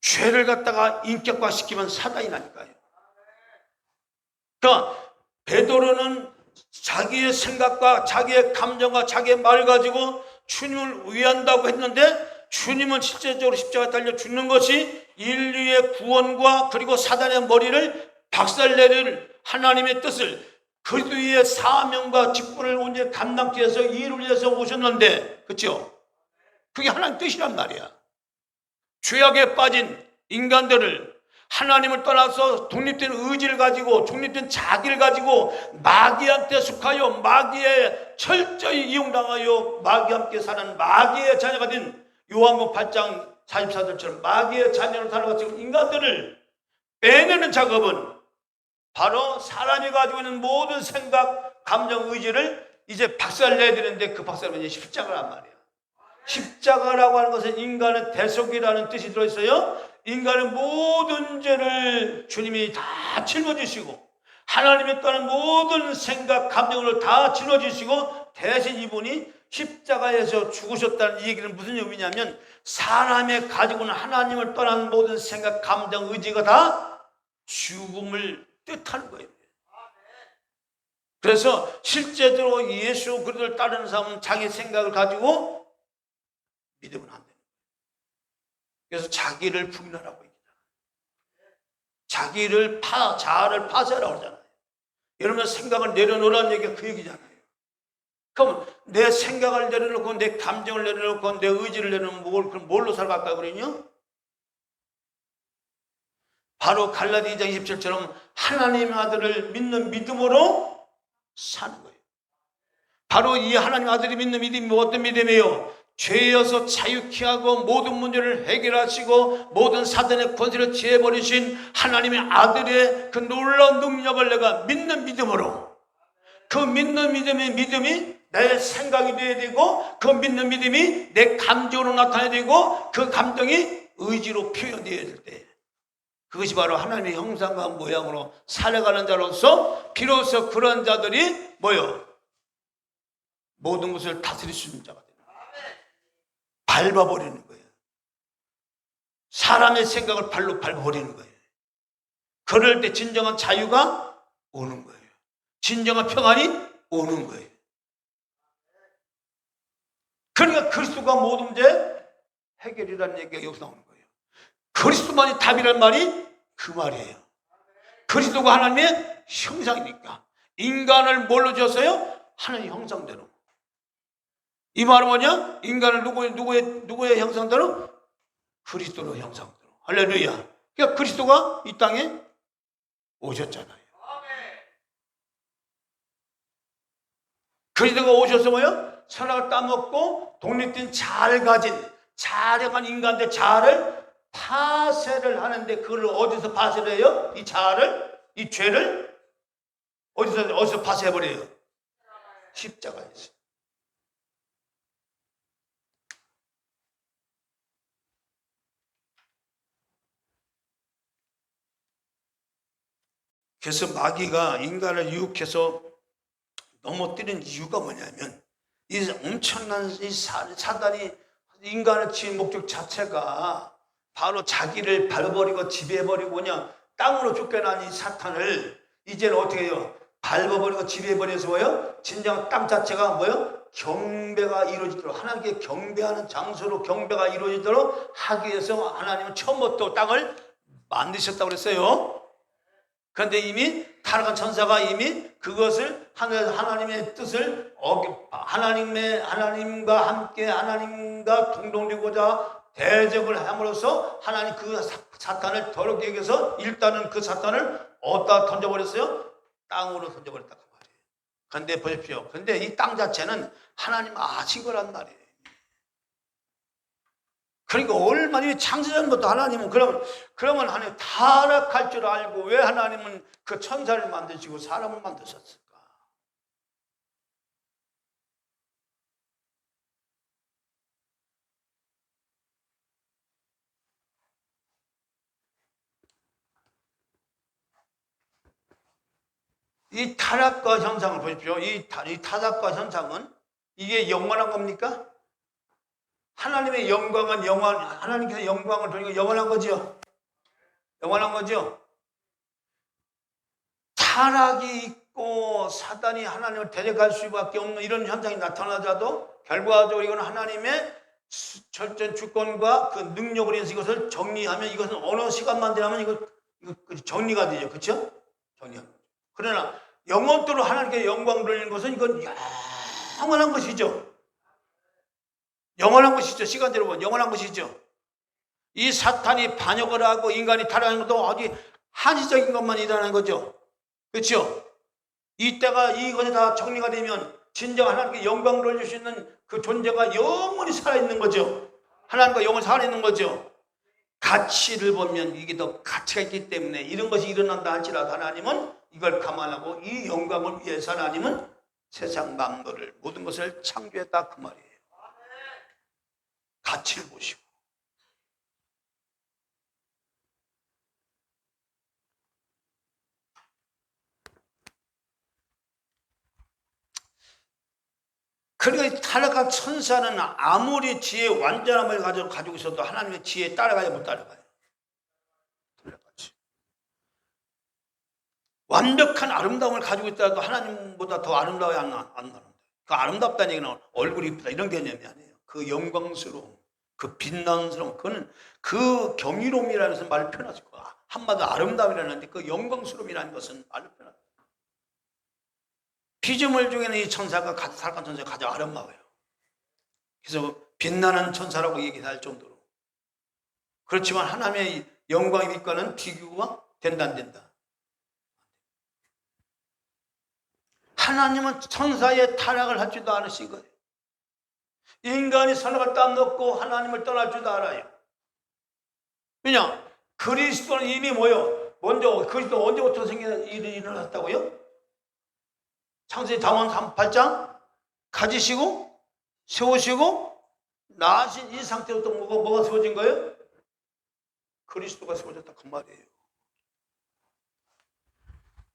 죄를 갖다가 인격화시키면 사단이라니까요. 그러니까 베드로는 자기의 생각과 자기의 감정과 자기의 말을 가지고 주님을 위한다고 했는데 주님은 실제적으로 십자가에 달려 죽는 것이 인류의 구원과 그리고 사단의 머리를 박살내릴 하나님의 뜻을 그리스도의 사명과 직분을 온전히 감당하기 위해서 이를 위해서 오셨는데, 그렇죠? 그게 하나님 뜻이란 말이야. 죄악에 빠진 인간들을 하나님을 떠나서 독립된 의지를 가지고 독립된 자기를 가지고 마귀한테 속하여 마귀에 철저히 이용당하여 마귀와 함께 사는 마귀의 자녀가 된 요한복음 8장 44절처럼 마귀의 자녀로 살아가는 인간들을 빼내는 작업은 바로 사람이 가지고 있는 모든 생각, 감정, 의지를 이제 박살내야 되는데 그 박살은 이제 십자가란 말이야. 십자가라고 하는 것은 인간의 대속이라는 뜻이 들어있어요. 인간의 모든 죄를 주님이 다 짊어지시고 하나님의 떠난 모든 생각, 감정을 다 짊어지시고 대신 이분이 십자가에서 죽으셨다는 이 얘기는 무슨 의미냐면 사람의 가지고 있는 하나님을 떠난 모든 생각, 감정, 의지가 다 죽음을 뜻하는 거예요. 그래서 실제로 예수 그리스도를 따르는 사람은 자기 생각을 가지고 믿으면 안 돼요. 그래서 자기를 부인하라고 얘기잖아요. 자기를 자아를 파쇄하라고 하잖아요. 여러분 생각을 내려놓으라는 얘기가 그 얘기잖아요. 그럼 내 생각을 내려놓고 내 감정을 내려놓고 내 의지를 내려놓으면 그럼 뭘로 살아갈까 그러냐? 바로 갈라디 2장 27처럼 하나님의 아들을 믿는 믿음으로 사는 거예요. 바로 이 하나님의 아들이 믿는 믿음이 어떤 믿음이에요? 죄에서 자유케 하고 모든 문제를 해결하시고 모든 사단의 권세를 지해버리신 하나님의 아들의 그 놀라운 능력을 내가 믿는 믿음으로, 그 믿는 믿음이 내 생각이 되어야 되고 그 믿는 믿음이 내 감정으로 나타나야 되고 그 감정이 의지로 표현되어야 될 때, 그것이 바로 하나님의 형상과 모양으로 살아가는 자로서 비로소 그런 자들이 뭐요? 모든 것을 다스릴 수 있는 자가 됩니다. 밟아버리는 거예요. 사람의 생각을 발로 밟아버리는 거예요. 그럴 때 진정한 자유가 오는 거예요. 진정한 평안이 오는 거예요. 그러니까 그리스도가 모든 문제 해결이라는 얘기가 여기서 나오는 거예요. 그리스도만이 답이란 말이 그 말이에요. 그리스도가 하나님의 형상이니까. 인간을 뭘로 지었어요? 하나님의 형상대로. 이 말은 뭐냐? 인간을 누구의 형상대로? 그리스도로 형상대로. 할렐루야. 그러니까 그리스도가 이 땅에 오셨잖아요. 그리스도가 오셔서 뭐요? 선악을 따먹고 독립된 잘 가진 자력한 인간들 자아를 파쇄를 하는데, 그걸 어디서 파쇄를 해요? 이 자아를, 이 죄를 어디서 파쇄해버려요? 십자가에서. 그래서 마귀가 인간을 유혹해서 넘어뜨린 이유가 뭐냐면, 이 엄청난 이 사단이 인간을 지은 목적 자체가 바로 자기를 밟아버리고 지배해버리고 그냥 땅으로 쫓겨난 이 사탄을 이제는 어떻게 해요? 밟아버리고 지배해버려서 뭐예요? 진정 땅 자체가 뭐예요? 경배가 이루어지도록, 하나님께 경배하는 장소로 경배가 이루어지도록 하기 위해서 하나님은 처음부터 땅을 만드셨다고 그랬어요. 그런데 이미 타락한 천사가 이미 그것을 하나님의 뜻을 하나님과 함께 하나님과 동동되고자 대적을 함으로써 하나님 그 사탄을 더럽게 여겨서 일단은 그 사탄을 어디다 던져버렸어요? 땅으로 던져버렸다 그 말이에요. 그런데 보십시오. 그런데 이 땅 자체는 하나님 아신 거란 말이에요. 그러니까 얼마나 창세전부터 하나님은 그러면 하나님 타락할 줄 알고 왜 하나님은 그 천사를 만드시고 사람을 만드셨을까? 이 타락과 현상을 보십시오. 이 타락과 현상은 이게 영원한 겁니까? 하나님의 영광은 하나님께서 영광을 돌리고 영원한 거죠. 영원한 거죠. 타락이 있고 사단이 하나님을 대적할 수밖에 없는 이런 현상이 나타나자도 결과적으로 이건 하나님의 철저한 주권과 그 능력을 인해서 이것을 정리하면, 이것은 어느 시간만 지나면 이거 정리가 되죠. 그렇죠? 정리하면. 그러나 영원토록 하나님께 영광 돌리는 것은 이건 영원한 것이죠. 영원한 것이죠. 시간대로 보면 영원한 것이죠. 이 사탄이 반역을 하고 인간이 타락하는 것도 아주 한시적인 것만 일어나는 거죠. 그렇죠? 이때가 이것이 다 정리가 되면 진정 하나님께 영광을 돌릴 수 있는 그 존재가 영원히 살아있는 거죠. 하나님과 영원히 살아있는 거죠. 가치를 보면 이게 더 가치가 있기 때문에 이런 것이 일어난다 할지라도 하나님은 이걸 감안하고 이 영광을 위해서 하나님은 세상 만물을 모든 것을 창조했다 그 말이에요. 가치를 보시고. 그러니까 타락한 천사는 아무리 지혜 완전함을 가지고 있어도 하나님의 지혜에 따라가야 못 따라가요. 완벽한 아름다움을 가지고 있다도 하나님보다 더 아름다워야 안 나는데, 그 아름답다는 얘기는 얼굴이 이쁘다 이런 개념이 아니에요. 그 영광스러움, 그 빛난스러움, 그거는 그 경이로움이라는 것은 말을 표현하실 거야. 한마디로 아름다움이라는데 그 영광스러움이라는 것은 말을 표현하죠. 피조물 중에는 이 천사가 타락한 천사가 가장 아름다워요. 그래서 빛나는 천사라고 얘기할 정도로. 그렇지만 하나님의 영광의 빛과는 비교가 된다 안 된다. 하나님은 천사의 타락을 하지도 않으신 거예요. 인간이 선악을 따먹고 하나님을 떠날 줄도 알아요. 왜냐? 그리스도는 이미 뭐요? 먼저 그리스도 언제부터 생긴 일이 일어났다고요? 창세기 잠언 8장 가지시고 세우시고 나신 이 상태부터 뭐가 세워진 거예요? 그리스도가 세워졌다 그 말이에요.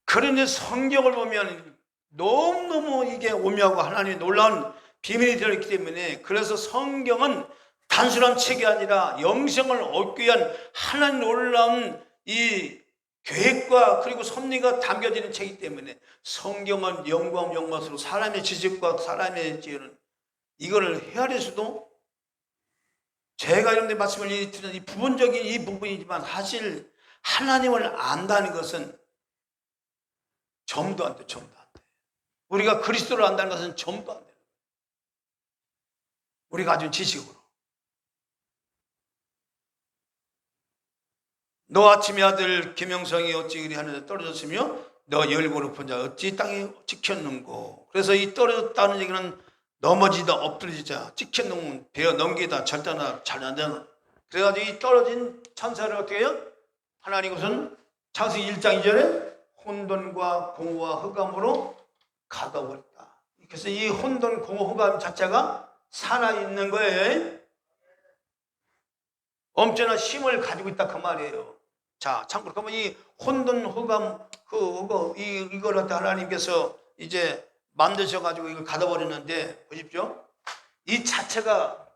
그런데 성경을 보면 너무너무 이게 오묘하고 하나님의 놀라운 비밀이 들어있기 때문에, 그래서 성경은 단순한 책이 아니라 영생을 얻기 위한 하나님 놀라운 이 계획과 그리고 섭리가 담겨지는 책이기 때문에 성경은 영광스러워 사람의 지식과 사람의 지혜는 이거를 헤아릴 수도 제가 이런 데 말씀을 드리는 이 부분적인 이 부분이지만 사실 하나님을 안다는 것은 점도 안 돼, 점도 안 돼. 우리가 그리스도를 안다는 것은 점도 안 돼. 우리가 가진 지식으로. 너 아침의 아들 김영성이 어찌 그리 하늘에 떨어졌으며 너 열고 높은 자 어찌 땅에 찍혔는고. 그래서 이 떨어졌다는 얘기는 넘어지다, 엎드리자, 찍혔는 베어 넘기다, 절단하다, 잘안되나. 그래가지고 이 떨어진 천사를 어떻게 해요? 하나님 것은 창세기 1장 2절에 혼돈과 공허와 흑암으로 가둬버렸다. 그래서 이 혼돈, 공허, 흑암 자체가 살아있는 거예요. 엄청난 힘을 가지고 있다 그 말이에요. 자, 참고로 그러면 이 혼돈, 흑암, 이걸 갖다 하나님께서 이제 만드셔가지고 이걸 가둬버렸는데, 보십시오. 이 자체가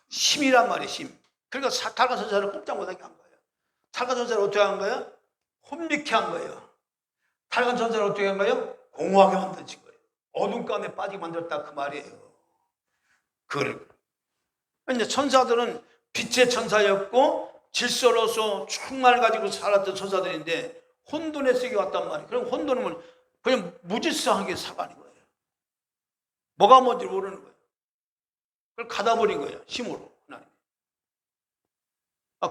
힘이란 말이에요, 힘. 그러니까 타락한 선사를 꼼짝 못하게 한 거예요. 타락한 선사를 어떻게 한 거예요? 혼미케 한 거예요. 타락한 선사를 어떻게 한 거예요? 공허하게 만드신 거예요. 어둠 가운데 빠지게 만들었다 그 말이에요. 이제 천사들은 빛의 천사였고 질서로서 충만을 가지고 살았던 천사들인데 혼돈의 세계에 왔단 말이에요. 그럼 혼돈은 그냥 무질서하게 살아가는 거예요. 뭐가 뭔지 모르는 거예요. 그걸 가다버린 거예요. 힘으로 하나님.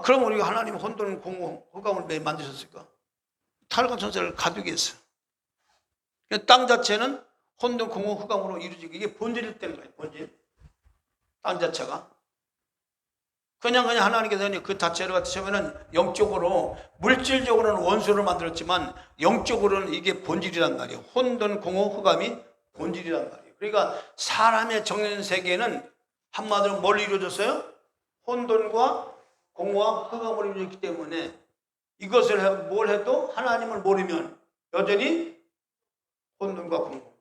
그럼 우리가 하나님 혼돈, 공허, 흑암을 왜 만드셨을까? 타락한 천사를 가두기 위해서. 땅 자체는 혼돈, 공허, 흑암으로 이루어지고 이게 본질일 때는 거예요. 본질. 땅 자체가. 그냥 하나님께서 그 자체를 갖추면은 영적으로, 물질적으로는 원수를 만들었지만 영적으로는 이게 본질이란 말이에요. 혼돈, 공허, 흑암이 본질이란 말이에요. 그러니까 사람의 정신 세계는 한마디로 뭘 이루어졌어요? 혼돈과 공허와 흑암으로 이루어졌기 때문에 이것을 뭘 해도 하나님을 모르면 여전히 혼돈과 공허.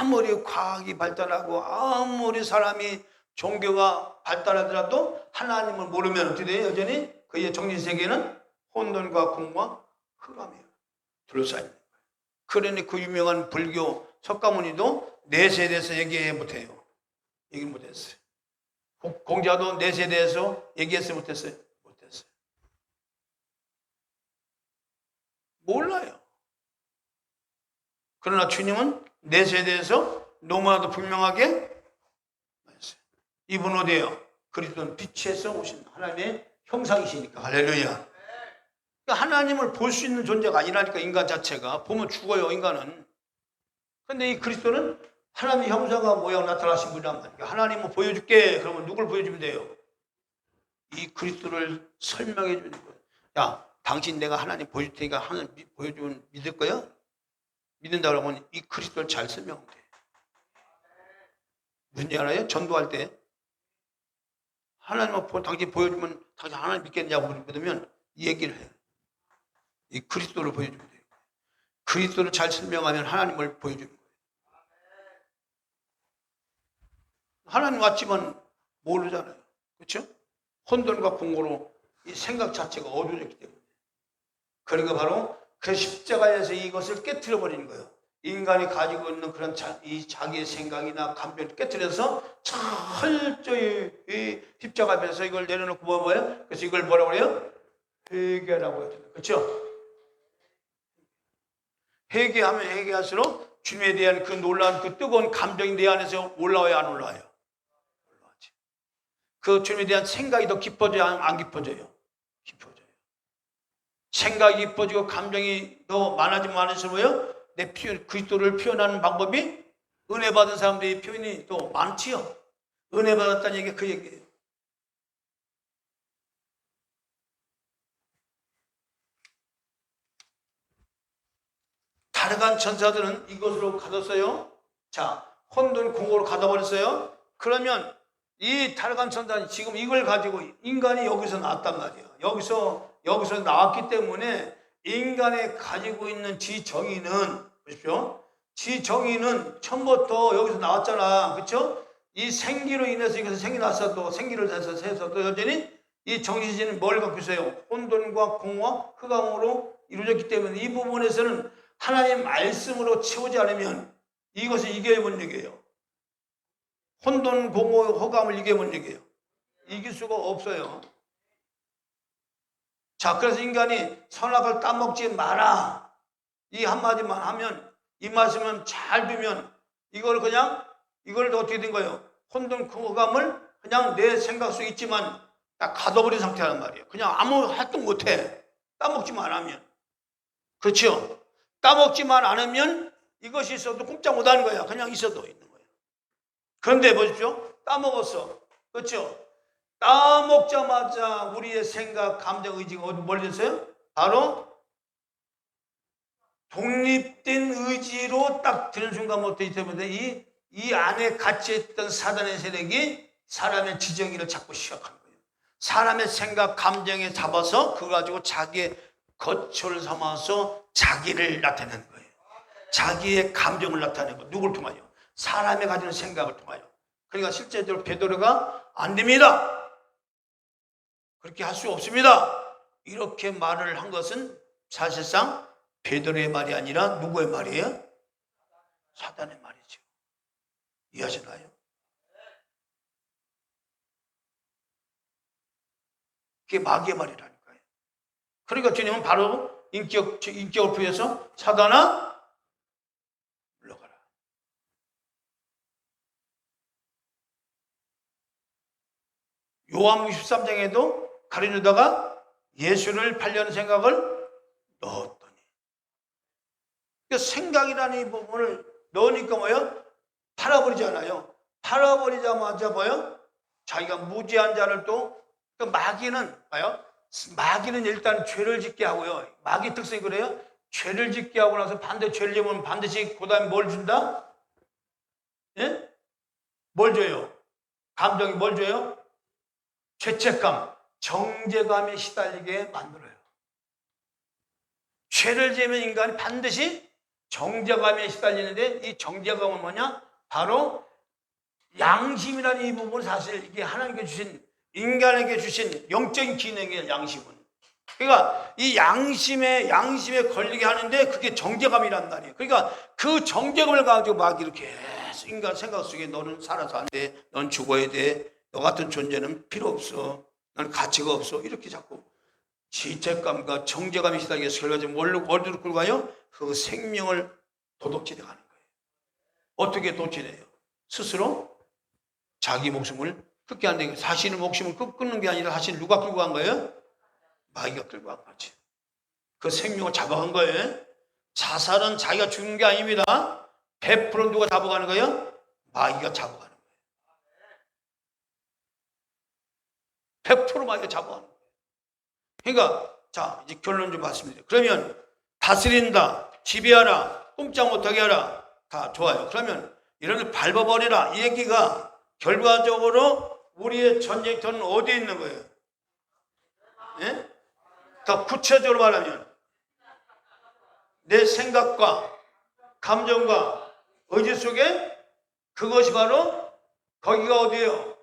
아무리 과학이 발달하고 아무리 사람이 종교가 발달하더라도 하나님을 모르면 어떻게 돼요? 여전히 그의 정신세계는 혼돈과 공허와 흑암이에요. 둘러싸입니다. 그러니 그 유명한 불교 석가모니도 내세에 대해서 얘기해 못해요. 얘기 못했어요. 공자도 내세에 대해서 얘기했어요? 못했어요? 못했어요. 몰라요. 그러나 주님은 내세에 대해서 너무나도 분명하게 말했어요. 이분 어디에요? 그리스도는 빛에서 오신 하나님의 형상이시니까. 할렐루야. 그러니까 하나님을 볼 수 있는 존재가 아니라니까. 인간 자체가 보면 죽어요, 인간은. 근데 이 그리스도는 하나님의 형상과 모양 나타나신 분이란 말이에요. 하나님을 보여줄게. 그러면 누굴 보여주면 돼요? 이 그리스도를 설명해 주는 거예요. 야, 당신 내가 하나님 보여줄 테니까 하나님 보여주면 믿을 거야? 믿는다 그러면 이 그리스도를 잘 설명하면 돼. 무슨 일 알아요? 전도할 때 하나님을 당신 보여주면 당신 하나님 믿겠냐고 물으면 이 얘기를 해요. 이 그리스도를 보여주면 돼요. 그리스도를 잘 설명하면 하나님을 보여주는 거예요. 하나님 왔지만 모르잖아요. 그렇죠? 혼돈과 공고로 이 생각 자체가 어두워졌기 때문에. 그러니까 바로 그 십자가에서 이것을 깨트려 버리는 거예요. 인간이 가지고 있는 그런 이 자기의 생각이나 감정을 깨트려서 철저히 이 십자가 앞에서 이걸 내려놓고 뭐예요? 그래서 이걸 뭐라고 그래요? 회개라고 해요. 그렇죠? 회개하면 회개할수록 주님에 대한 그 놀라운 그 뜨거운 감정이 내 안에서 올라와요, 안 올라와요? 올라와지. 그 주님에 대한 생각이 더 깊어져요, 안 깊어져요? 깊어져요. 생각이 깊어지고 감정이 더 많아지면 많아지면 뭐예요? 내 그리스도를 표현하는 방법이 은혜 받은 사람들의 표현이 또 많지요. 은혜 받았다는 얘기가 그 얘기예요. 타락한 천사들은 이것으로 가뒀어요. 자, 혼돈 공허로 가둬버렸어요. 그러면 이 타락한 천사는 지금 이걸 가지고 인간이 여기서 나왔단 말이에요. 여기서 나왔기 때문에 인간이 가지고 있는 지정의는, 보십시오. 지정의는 처음부터 여기서 나왔잖아. 그렇죠? 이 생기로 인해서 이것이 생기 났어도 생기를 해서 또 여전히 이 정신은 뭘 갖고 있어요? 혼돈과 공허와 흑암으로 이루어졌기 때문에 이 부분에서는 하나님의 말씀으로 채우지 않으면 이것을 이겨야 못 이겨요. 혼돈, 공허, 흑암을 이겨야 못 이겨요. 이길 수가 없어요. 자, 그래서 인간이 선악을 따먹지 마라. 이 한마디만 하면, 이 말씀은 잘 두면, 이걸 어떻게 된 거예요? 혼돈감을 그냥 내 생각 속에 있지만 딱 가둬버린 상태란 말이에요. 그냥 아무 활동 못해. 따먹지만 않으면. 그렇죠? 따먹지만 않으면 이것이 있어도 꼼짝 못하는 거야. 그냥 있어도 있는 거예요. 그런데 보십시오. 따먹었어. 그렇죠? 따먹자마자 우리의 생각, 감정, 의지가 어디 멀렸어요? 바로 독립된 의지로 딱 드는 순간부터 이때부터 이 안에 갇혀있던 사단의 세력이 사람의 지정의를 잡고 시작하는 거예요. 사람의 생각, 감정에 잡아서 그거 가지고 자기의 거처를 삼아서 자기를 나타내는 거예요. 자기의 감정을 나타내는 거예요. 누굴 통하여? 사람이 가지는 생각을 통하여. 그러니까 실제적으로 베드로가 안 됩니다. 그렇게 할 수 없습니다. 이렇게 말을 한 것은 사실상 베드로의 말이 아니라 누구의 말이에요? 사단의 말이죠. 이해하시나요? 그게 마귀의 말이라니까요. 그러니까 주님은 바로 인격을 부여해서 사단아 물러가라. 요한복음 13장에도 가룟 유다가 예수를 팔려는 생각을 넣었더니, 그러니까 생각이라는 이 부분을 넣으니까 뭐예요? 팔아버리잖아요. 팔아버리자마자 뭐예요? 자기가 무지한 자를 또, 그러니까 마귀는 뭐예요? 마귀는 일단 죄를 짓게 하고요. 마귀 특성이 그래요. 죄를 짓게 하고 나서 죄를 지으면 반드시 그 다음에 뭘 준다? 예? 뭘 줘요? 감정이 뭘 줘요? 죄책감, 정죄감에 시달리게 만들어요. 죄를 지으면 인간이 반드시 정죄감에 시달리는데, 이 정죄감은 뭐냐? 바로 양심이라는 이 부분은 사실 이게 하나님께 주신, 인간에게 주신 영적인 기능이에요. 양심은. 그러니까 이 양심에 걸리게 하는데 그게 정죄감이란 말이에요. 그러니까 그 정죄감을 가지고 막 이렇게 인간 생각 속에 너는 살아서 안 돼, 넌 죽어야 돼, 너 같은 존재는 필요 없어, 넌 가치가 없어, 이렇게 자꾸 죄책감과 정죄감이 시달려서 결과적으로 뭘로 끌고 가요? 그 생명을 도둑질해 가는 거예요. 어떻게 도둑질해요? 스스로 자기 목숨을 끊게 하는 거예요. 자신의 목숨을 끊는 게 아니라 사실 누가 끌고 간 거예요? 마귀가 끌고 간 거지. 그 생명을 잡아간 거예요. 자살은 자기가 죽는 게 아닙니다. 100% 누가 잡아가는 거예요? 마귀가 잡아가는 거예요. 100% 마귀가 잡아가는 거예요. 그러니까 자, 이제 결론 좀 말씀드려요. 그러면 다스린다, 지배하라, 꼼짝 못하게 하라, 다 좋아요. 그러면 이런 걸 밟아버리라, 이 얘기가 결과적으로 우리의 전쟁터는 어디에 있는 거예요? 예? 더 구체적으로 말하면 내 생각과 감정과 의지 속에, 그것이 바로 거기가 어디예요?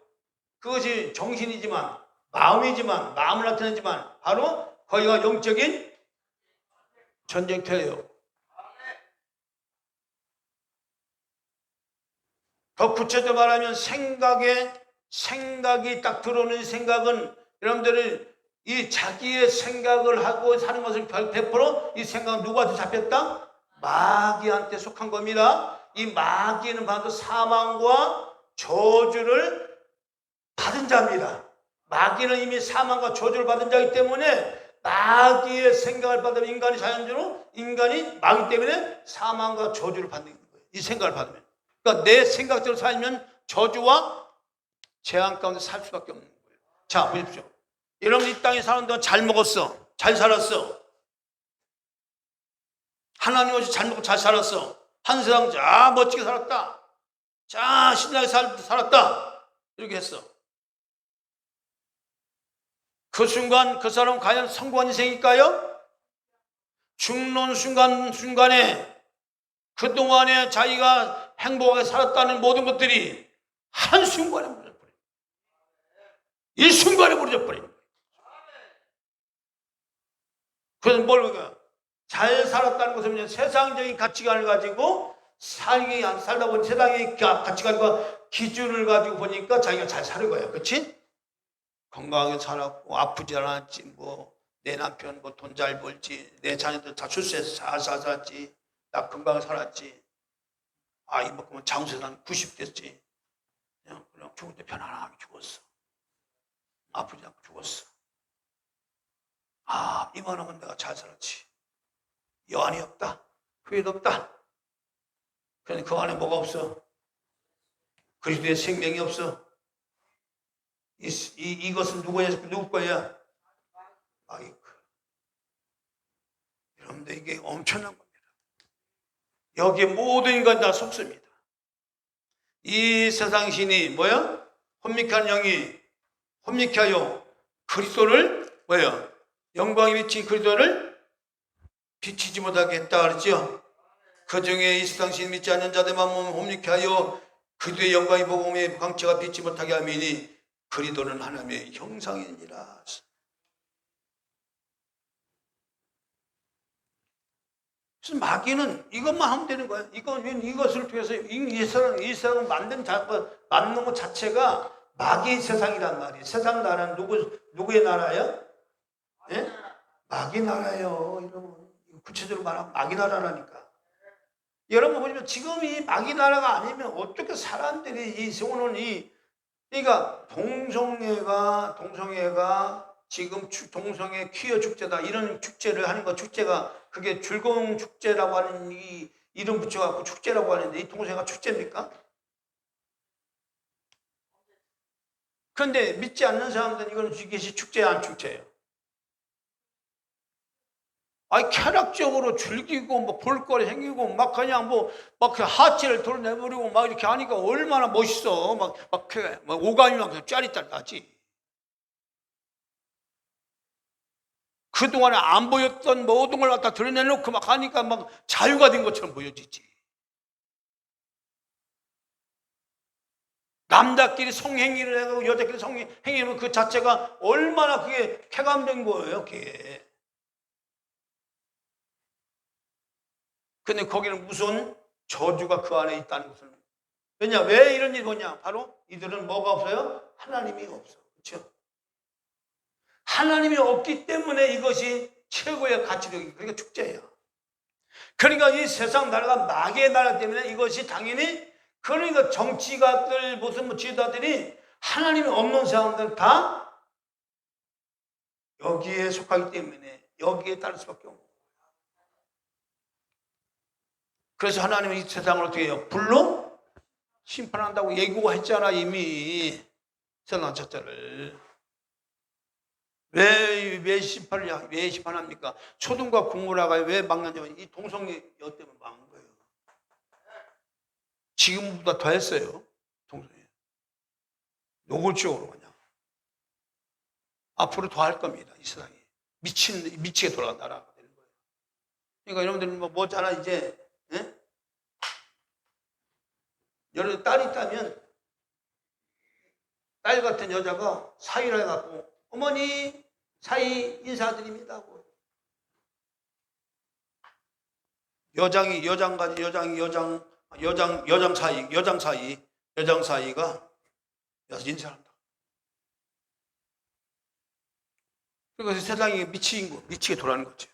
그것이 정신이지만, 마음이지만, 마음을 나타내지만 바로 거기가 영적인 전쟁터예요. 더 구체적으로 말하면 생각이 딱 들어오는 생각은, 여러분들이 이 자기의 생각을 하고 사는 것을 100% 이 생각은 누구한테 잡혔다? 마귀한테 속한 겁니다. 이 마귀는 바로 사망과 저주를 받은 자입니다. 마귀는 이미 사망과 저주를 받은 자이기 때문에 마귀의 생각을 받으면 인간이 자연적으로, 인간이 마귀 때문에 사망과 저주를 받는 거예요. 이 생각을 받으면. 그러니까 내 생각대로 살면 저주와 재앙 가운데 살 수밖에 없는 거예요. 자, 보십시오. 여러분, 이 땅에 사는 동안 잘 먹었어. 잘 살았어. 하나님 없이 잘 먹고 잘 살았어. 한 세상 자 멋지게 살았다. 자 신나게 살았다. 이렇게 했어. 그 순간 그 사람은 과연 성공한 인생일까요? 죽는 순간에 그동안에 자기가 행복하게 살았다는 모든 것들이 한순간에 무너져버려요. 이 순간에 무너져버려요. 그래서 뭘, 잘 살았다는 것은 세상적인 가치관을 가지고 살다 보니 세상의 가치관과 기준을 가지고 보니까 자기가 잘 사는 거예요. 그렇지? 건강하게 살았고 아프지 않았지. 뭐 내 남편 뭐 돈 잘 벌지. 내 자녀들 다 출세해서 잘 살았지. 나 건강하게 살았지. 아이 먹으면 장수산 90 됐지. 그냥 죽을 때 편안하게 죽었어. 아프지 않고 죽었어. 아, 이만하면 내가 잘 살았지. 여한이 없다. 후회도 없다. 그런데 그 안에 뭐가 없어? 그리스도의 생명이 없어. 이것은 누구 거야? 마귀. 여러분들 이게 엄청난 겁니다. 여기에 모든 인간 다 속습니다. 이 세상 신이 뭐야? 혼미케한 영이 혼미케 하여 그리스도를 뭐야? 영광이 비친 그리스도를 비치지 못하게 했다 그랬죠? 그 중에 이 세상 신 믿지 않는 자들만 혼미케 하여 그리스도의 영광이 복음의 광채가 비치 못하게 하미니 그리스도는 하나님의 형상이니라. 그래서 마귀는 이것만 하면 되는 거예요. 이것을 통해서 이 세상을 만든 것 자체가 마귀의 세상이란 말이에요. 세상 나라는 누구의 나라예요? 예? 마귀 나라예요. 여러분, 구체적으로 말하면 마귀 나라라니까. 여러분 보시면 지금 이 마귀 나라가 아니면 어떻게 사람들이 그러니까 동성애가 지금 동성애 퀴어 축제다 이런 축제를 하는 거 축제가 그게 즐거운 축제라고 하는 이 이름 붙여갖고 축제라고 하는데 이 동성애가 축제입니까? 그런데 믿지 않는 사람들은 이것이 축제야 안 축제예요? 아니 쾌락적으로 즐기고 뭐 볼거리 생기고 막 그냥 막 하체를 돌려내버리고 막 이렇게 하니까 얼마나 멋있어. 막 오감이 막 짜릿짜릿하지. 그동안에 안 보였던 모든 걸 갖다 드러내놓고 막 하니까 막 자유가 된 것처럼 보여지지. 남자끼리 성행위를 하고 여자끼리 성행위를 그 자체가 얼마나 그게 쾌감된 거예요, 그게. 근데 거기는 무슨 저주가 그 안에 있다는 것을. 왜냐? 왜 이런 일이 뭐냐? 바로 이들은 뭐가 없어요? 하나님이 없어. 그렇죠? 하나님이 없기 때문에 이것이 최고의 가치력이 그러니까 축제예요. 그러니까 이 세상 나라가 마귀의 나라 때문에 이것이 당연히 그러니까 정치가들 무슨 지도자들이 하나님이 없는 사람들 다 여기에 속하기 때문에 여기에 따를 수밖에 없는 거예요. 그래서 하나님은 이 세상을 어떻게 해요? 불로 심판한다고 예고했잖아 이미 세상 자체를. 왜 심판합니까? 소돔과 고모라가 왜 망하냐면 이 동성애 여 때문에 망한 거예요. 지금보다 더 했어요. 동성애. 노골적으로 그냥. 앞으로 더 할 겁니다. 이 세상이. 미치게 돌아간 나라가 되는 거예요. 그러니까 여러분들 뭐잖아 이제. 예? 여러분 딸이 있다면 딸 같은 여자가 사위를 해갖고 어머니 사위 인사드립니다. 여장 사위가 여기서 인사한다. 그래서 세상이 미치게 돌아가는 거죠.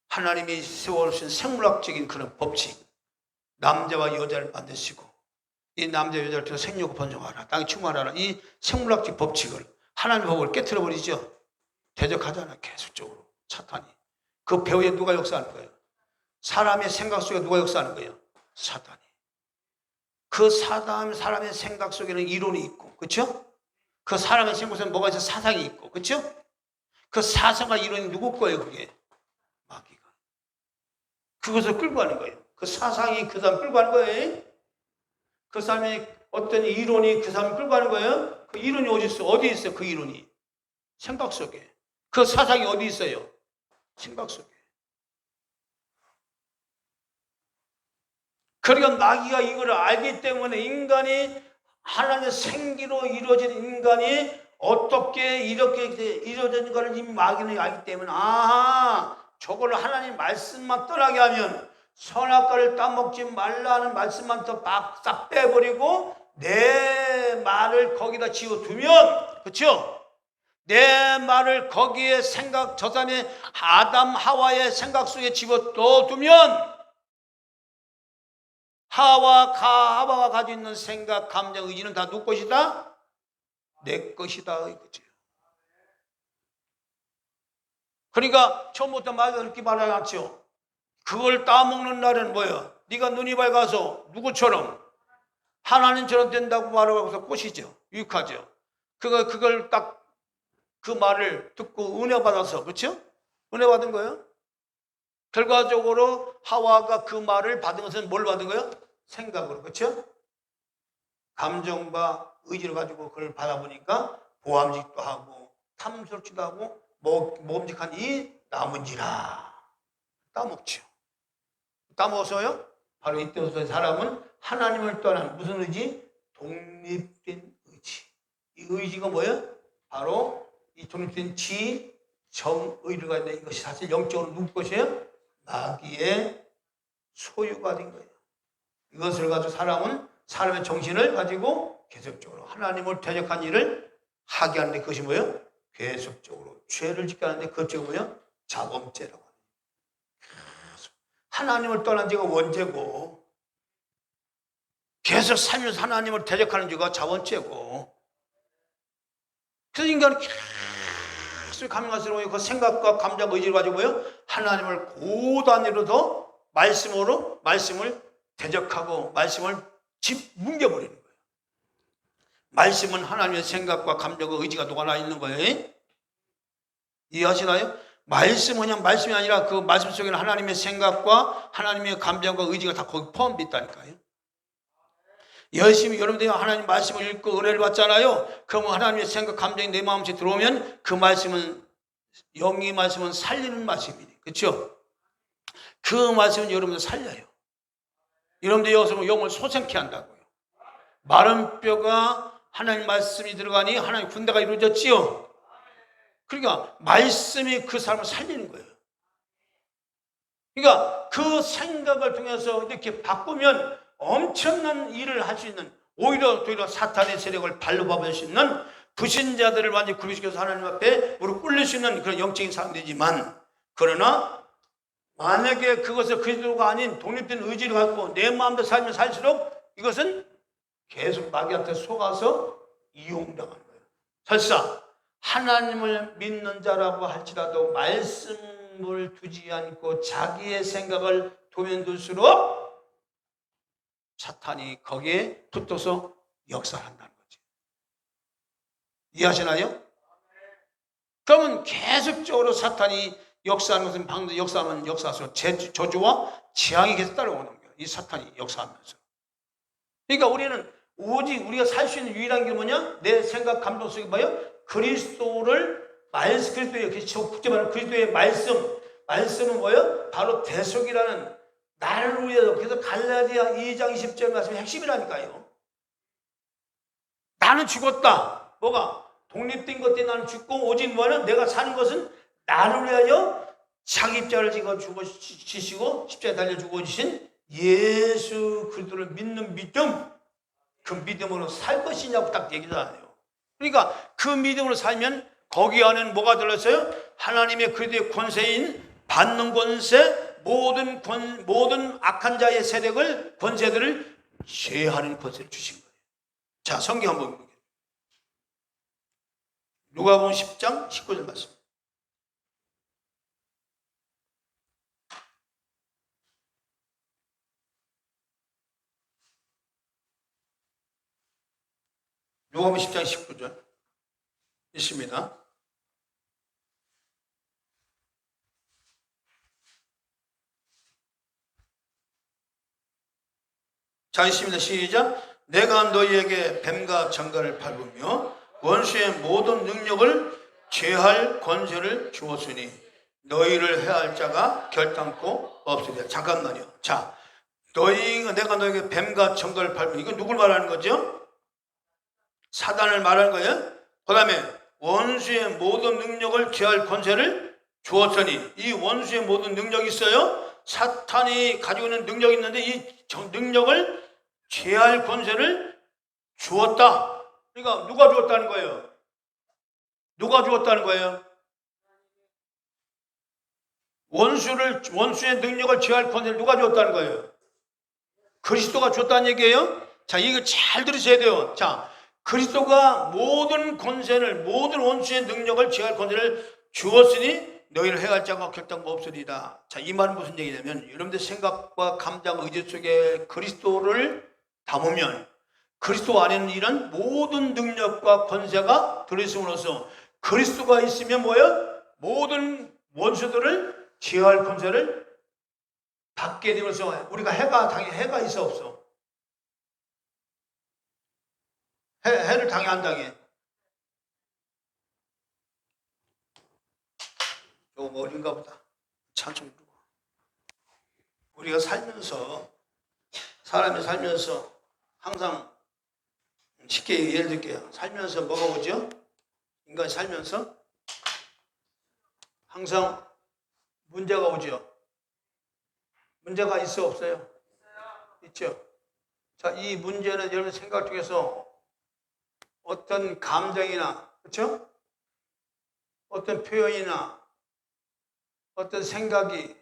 하나님이 세워놓으신 생물학적인 그런 법칙, 남자와 여자를 만드시고 이 남자 여자를 통해서 생육을 번성하라, 땅에 충만하라, 이 생물학적 법칙을 하나님의 법을 깨트려 버리죠. 대적하잖아요. 계속적으로 사탄이. 그 배후에 누가 역사하는 거예요? 사람의 생각 속에 누가 역사하는 거예요? 사탄이. 그 사람의 생각 속에는 이론이 있고, 그렇죠? 그 사람의 생각 속에는 뭐가 있어? 사상이 있고, 그렇죠? 그 사상과 이론이 누구 거예요? 그게 마귀가. 그것을 끌고 가는 거예요. 그 사상이 그 사람 끌고 가는 거예요. 그 사람의 어떤 이론이 그 사람을 끌고 가는 거예요. 그 이론이 어디 있어? 어디 있어요? 그 이론이 생각 속에. 그 사상이 어디 있어요? 생각 속에. 그러니까 마귀가 이걸 알기 때문에 인간이 하나님의 생기로 이루어진 인간이 어떻게 이렇게 이루어졌는가를 이미 마귀는 알기 때문에 저거를 하나님 말씀만 떠나게 하면 선악과를 따먹지 말라는 말씀만 더 싹 빼버리고 내 말을 거기다 지워두면 그렇죠? 내 말을 거기에 생각, 저 사람의 아담 하와의 생각 속에 집어넣어두면 하와가 가지고 있는 생각, 감정, 의지는 다 누구 것이다? 내 것이다 이거지. 그러니까 처음부터 말을 그렇게 말하지 않죠. 그걸 따먹는 날은 뭐예요? 네가 눈이 밝아서 누구처럼 하나님처럼 된다고 말하고서 꼬시죠. 유익하죠. 그걸 딱 그 말을 듣고 은혜 받아서, 그렇죠? 은혜 받은 거예요. 결과적으로 하와가 그 말을 받은 것은 뭘 받은 거예요? 생각으로, 그렇죠? 감정과 의지를 가지고 그걸 받아보니까 보암직도 하고 탐스럽지도 하고 먹음직하니 남은지라 따먹죠. 따먹어서요. 바로 이때부터 사람은 하나님을 떠난 무슨 의지? 독립된 의지. 이 의지가 뭐예요? 바로 이 독립된 지, 정, 의를 가지고 있는 이것이 사실 영적으로 누구 것이에요? 마귀의 소유가 된 거예요. 이것을 가지고 사람은 사람의 정신을 가지고 계속적으로 하나님을 대적한 일을 하게 하는데 그것이 뭐예요? 계속적으로 죄를 짓게 하는데 그것이 뭐예요? 자범죄라고 합니다. 하나님을 떠난 지가 원죄고 계속 살면서 하나님을 대적하는 지가 자원죄고, 그래서 인간은 계속 가면갈수록 그 생각과 감정, 의지를 가지고 뭐예요? 하나님을 고단위로도 말씀을 대적하고 말씀을 뭉개버리는 거예요. 말씀은 하나님의 생각과 감정과 의지가 녹아나 있는 거예요. 이해하시나요? 말씀은 그냥 말씀이 아니라 그 말씀 속에는 하나님의 생각과 하나님의 감정과 의지가 다 거기 포함되어 있다니까요. 열심히 여러분들이 하나님 말씀을 읽고 은혜를 받잖아요. 그러면 하나님의 생각, 감정이 내 마음속에 들어오면 그 말씀은, 영의 말씀은 살리는 말씀이에요. 그렇죠? 그 말씀은 여러분들 살려요. 여러분들 여기서 영을 소생케 한다고요. 마른 뼈가 하나님 말씀이 들어가니 하나님 군대가 이루어졌지요. 그러니까 말씀이 그 사람을 살리는 거예요. 그러니까 그 생각을 통해서 이렇게 바꾸면 엄청난 일을 할 수 있는, 오히려 사탄의 세력을 발로 밟을 수 있는, 불신자들을 완전히 구비시켜서 하나님 앞에 무릎 꿇릴 수 있는 그런 영적인 사람들이지만, 그러나 만약에 그것을 그리스도가 아닌 독립된 의지를 갖고 내 마음대로 살면 살수록 이것은 계속 마귀한테 속아서 이용당하는 거예요. 설사 하나님을 믿는 자라고 할지라도 말씀을 두지 않고 자기의 생각을 두면 둘수록 사탄이 거기에 붙어서 역사를 한다는 거지. 이해하시나요? 그러면 계속적으로 사탄이 역사하는 것은 방금 역사하면 역사해서 저주와 재앙이 계속 따라오는 거예요. 이 사탄이 역사하면서. 그러니까 우리는 오직 우리가 살 수 있는 유일한 게 뭐냐? 내 생각, 감정 속에 뭐예요? 그리스도의 말씀은 뭐예요? 바로 대속이라는, 나를 위해서. 그래서 갈라디아 2장 20절 말씀이 핵심이라니까요. 나는 죽었다. 뭐가? 독립된 것 때문에 나는 죽고, 오직 뭐는 내가 사는 것은 나를 위하여 자기 십자가를 지시고 십자가에 달려 죽어주신 예수 그리스도를 믿는 믿음, 그 믿음으로 살 것이냐고 딱 얘기잖아요. 그러니까 그 믿음으로 살면 거기 안에는 뭐가 들었어요? 하나님의 그리스도의 권세인 받는 권세, 모든 악한 자의 세력을, 권세들을 제하는 권세를 주신 거예요. 자, 성경 한번 보게요. 누가복음 10장 19절 말씀. 누가복음 10장 19절 있습니다. 자, 있습니다. 시작. 내가 너희에게 뱀과 정갈을 밟으며 원수의 모든 능력을 제할 권세를 주었으니 너희를 해할 자가 결단코 없으리라. 잠깐만요. 자, 내가 너희에게 뱀과 정갈을 밟으며, 이건 누굴 말하는 거죠? 사단을 말하는 거예요. 그 다음에 원수의 모든 능력을 제할 권세를 주었으니, 이 원수의 모든 능력이 있어요. 사탄이 가지고 있는 능력이 있는데 이 능력을 제할 권세를 주었다. 그러니까 누가 주었다는 거예요? 누가 주었다는 거예요? 원수의 능력을 제어할 권세를 누가 주었다는 거예요? 그리스도가 주었다는 얘기예요. 자, 이거 잘 들으셔야 돼요. 자, 그리스도가 모든 권세를, 모든 원수의 능력을 제어할 권세를 주었으니 너희를 해할 자가 결단코 없으리라. 자, 이 말은 무슨 얘기냐면 여러분들 생각과 감정, 의지 속에 그리스도를 담으면 그리스도 안에는 이런 모든 능력과 권세가 들어있음으로써 그리스도가 있으면 뭐예요? 모든 원수들을 제어할 권세를 받게 되면서 우리가 해가 있어 없어? 해를 당해 안 당해? 조금 어린가 보다. 찬송 부르고. 우리가 사람이 살면서 항상 쉽게 예를 들게요. 살면서 뭐가 오죠? 인간이 살면서 항상 문제가 오죠. 문제가 있어 없어요? 있죠. 자, 이 문제는 여러분 생각 중에서 어떤 감정이나, 그렇죠? 어떤 표현이나 어떤 생각이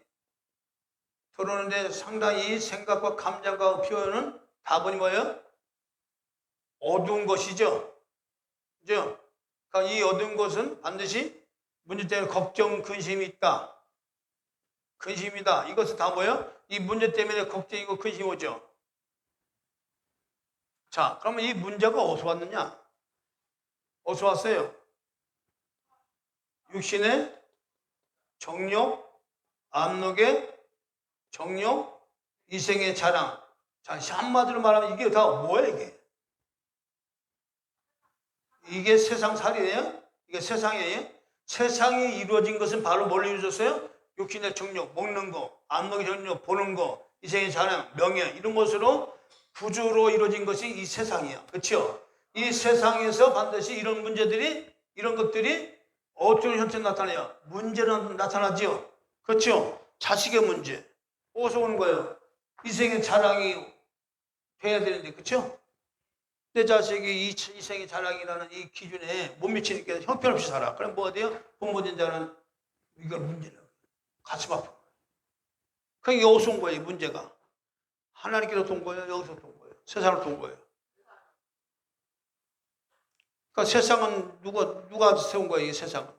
들어오는데 상당히 이 생각과 감정과 표현은 다분히 뭐예요? 어두운 것이죠. 그죠? 그러니까 이 어두운 것은 반드시 문제 때문에 걱정, 근심이 있다. 근심이다. 이것은 다 뭐예요? 이 문제 때문에 걱정이고 근심이 오죠. 자, 그러면 이 문제가 어디서 왔느냐? 어디서 왔어요? 육신의 정욕, 압력의 정욕, 이생의 자랑. 자, 한마디로 말하면 이게 다 뭐야 이게? 이게 세상 살이에요? 이게 세상이에요? 세상이 이루어진 것은 바로 뭘로 이루어졌어요? 육신의 정욕, 먹는 거, 안목의 정욕, 보는 거, 이생의 자랑, 명예 이런 것으로 구조로 이루어진 것이 이 세상이야. 그렇죠? 이 세상에서 반드시 이런 문제들이, 이런 것들이 어떤 형태로 나타나요? 문제로 나타나죠. 그렇죠? 자식의 문제. 어디서 오는 거예요? 이생의 자랑이 돼야 되는데, 그렇죠? 내 자식이 이생의 자랑이라는 이 기준에 못 미치니까 형편없이 살아. 그럼 뭐가 돼요? 부모된 자는 이걸 문제라고. 가슴 아픈 거예요. 그게 여기서 온 거예요, 문제가. 하나님께서 온 거예요? 여기서 온 거예요? 세상으로 온 거예요? 그러니까 세상은 누가 세운 거예요, 이 세상은?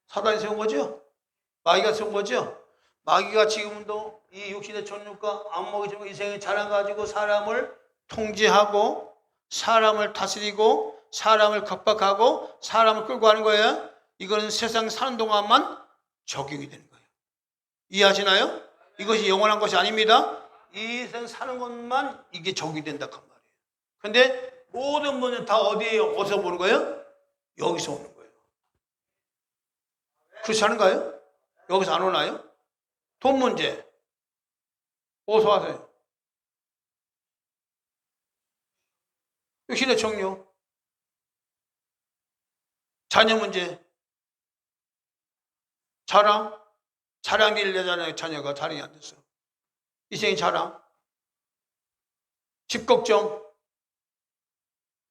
사단이 세운 거죠? 마귀가 세운 거죠? 마귀가 지금도 이 육신의 전육과 안목의 전육, 이생의 자랑 가지고 사람을 통제하고 사람을 다스리고 사람을 겁박하고 사람을 끌고 가는 거예요. 이거는 세상 사는 동안만 적용이 되는 거예요. 이해하시나요? 이것이 영원한 것이 아닙니다. 이 세상 사는 것만 이게 적용이 된다 그 말이에요. 근데 모든 문제는 다 어디에요? 어디서 보는 거예요? 여기서 오는 거예요. 그렇지 않은가요? 여기서 안 오나요? 돈 문제 어디서 와서요? 육신의 정욕, 자녀 문제, 자랑이 일려잖아요. 자녀가 자랑이 안 됐어. 이생의 자랑, 집 걱정,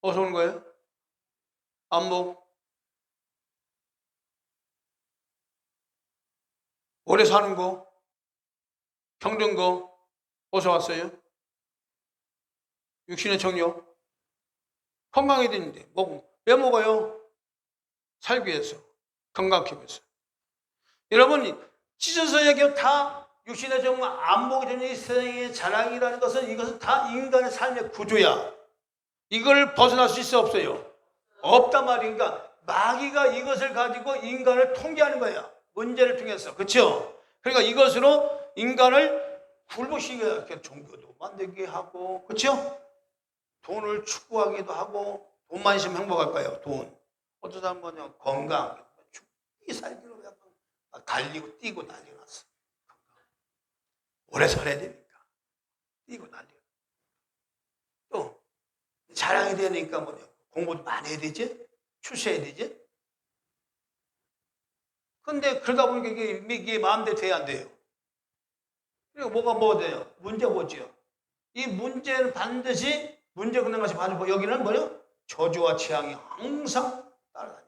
어디서 오는 거예요? 안목, 오래 사는 거, 병든 거, 어디서 왔어요? 육신의 정욕. 건강해야 되는데 왜 먹어요? 살기 위해서, 건강하기 위해서. 여러분 찢어서 얘기하면 다 육신의 정욕, 안목이 되는 이 세상의 자랑이라는 것은 이것은 다 인간의 삶의 구조야. 이걸 벗어날 수 있어 없어요? 없단 말이니까 그러니까 마귀가 이것을 가지고 인간을 통제하는 거야. 문제를 통해서. 그렇죠? 그러니까 이것으로 인간을 굴복시키게 종교도 만들게 하고, 그렇죠? 돈을 추구하기도 하고, 돈만 있으면 행복할 거예요. 돈. 어떤 사람은 건강, 이 살기로 약간 달리고 뛰고 난리가 났어. 오래 살아야 되니까 뛰고 난리가. 또 자랑이 되니까 뭐냐, 공부도 많이 해야 되지, 출세해야 되지. 근데 그러다 보니까 이게 마음대로 돼야 안 돼요. 그리고 뭐가 돼요? 문제 뭐죠? 이 문제는 반드시 문제 끝난 것이 바로 여기는 뭐요? 저주와 재앙이 항상 따라다녀요.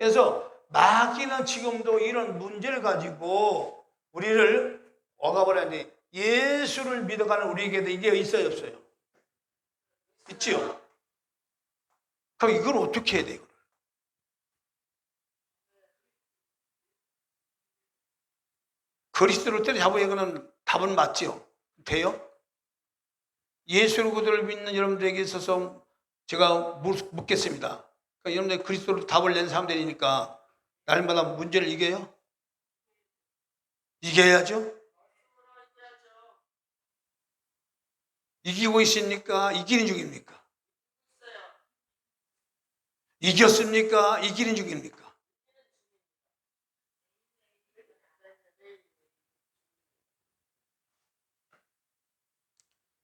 그래서 마귀는 지금도 이런 문제를 가지고 우리를 억압하려는데 예수를 믿어가는 우리에게도 이게 있어요, 없어요? 있지요? 그럼 이걸 어떻게 해야 돼요? 그리스도를 때려잡으려는 답은 맞지요? 돼요? 예수를 그들을 믿는 여러분들에게 있어서 제가 묻겠습니다. 그러니까 여러분들 그리스도로 답을 낸 사람들이니까 날마다 문제를 이겨요? 이겨야죠? 이기고 있습니까? 이기는 중입니까? 이겼습니까? 이기는 중입니까?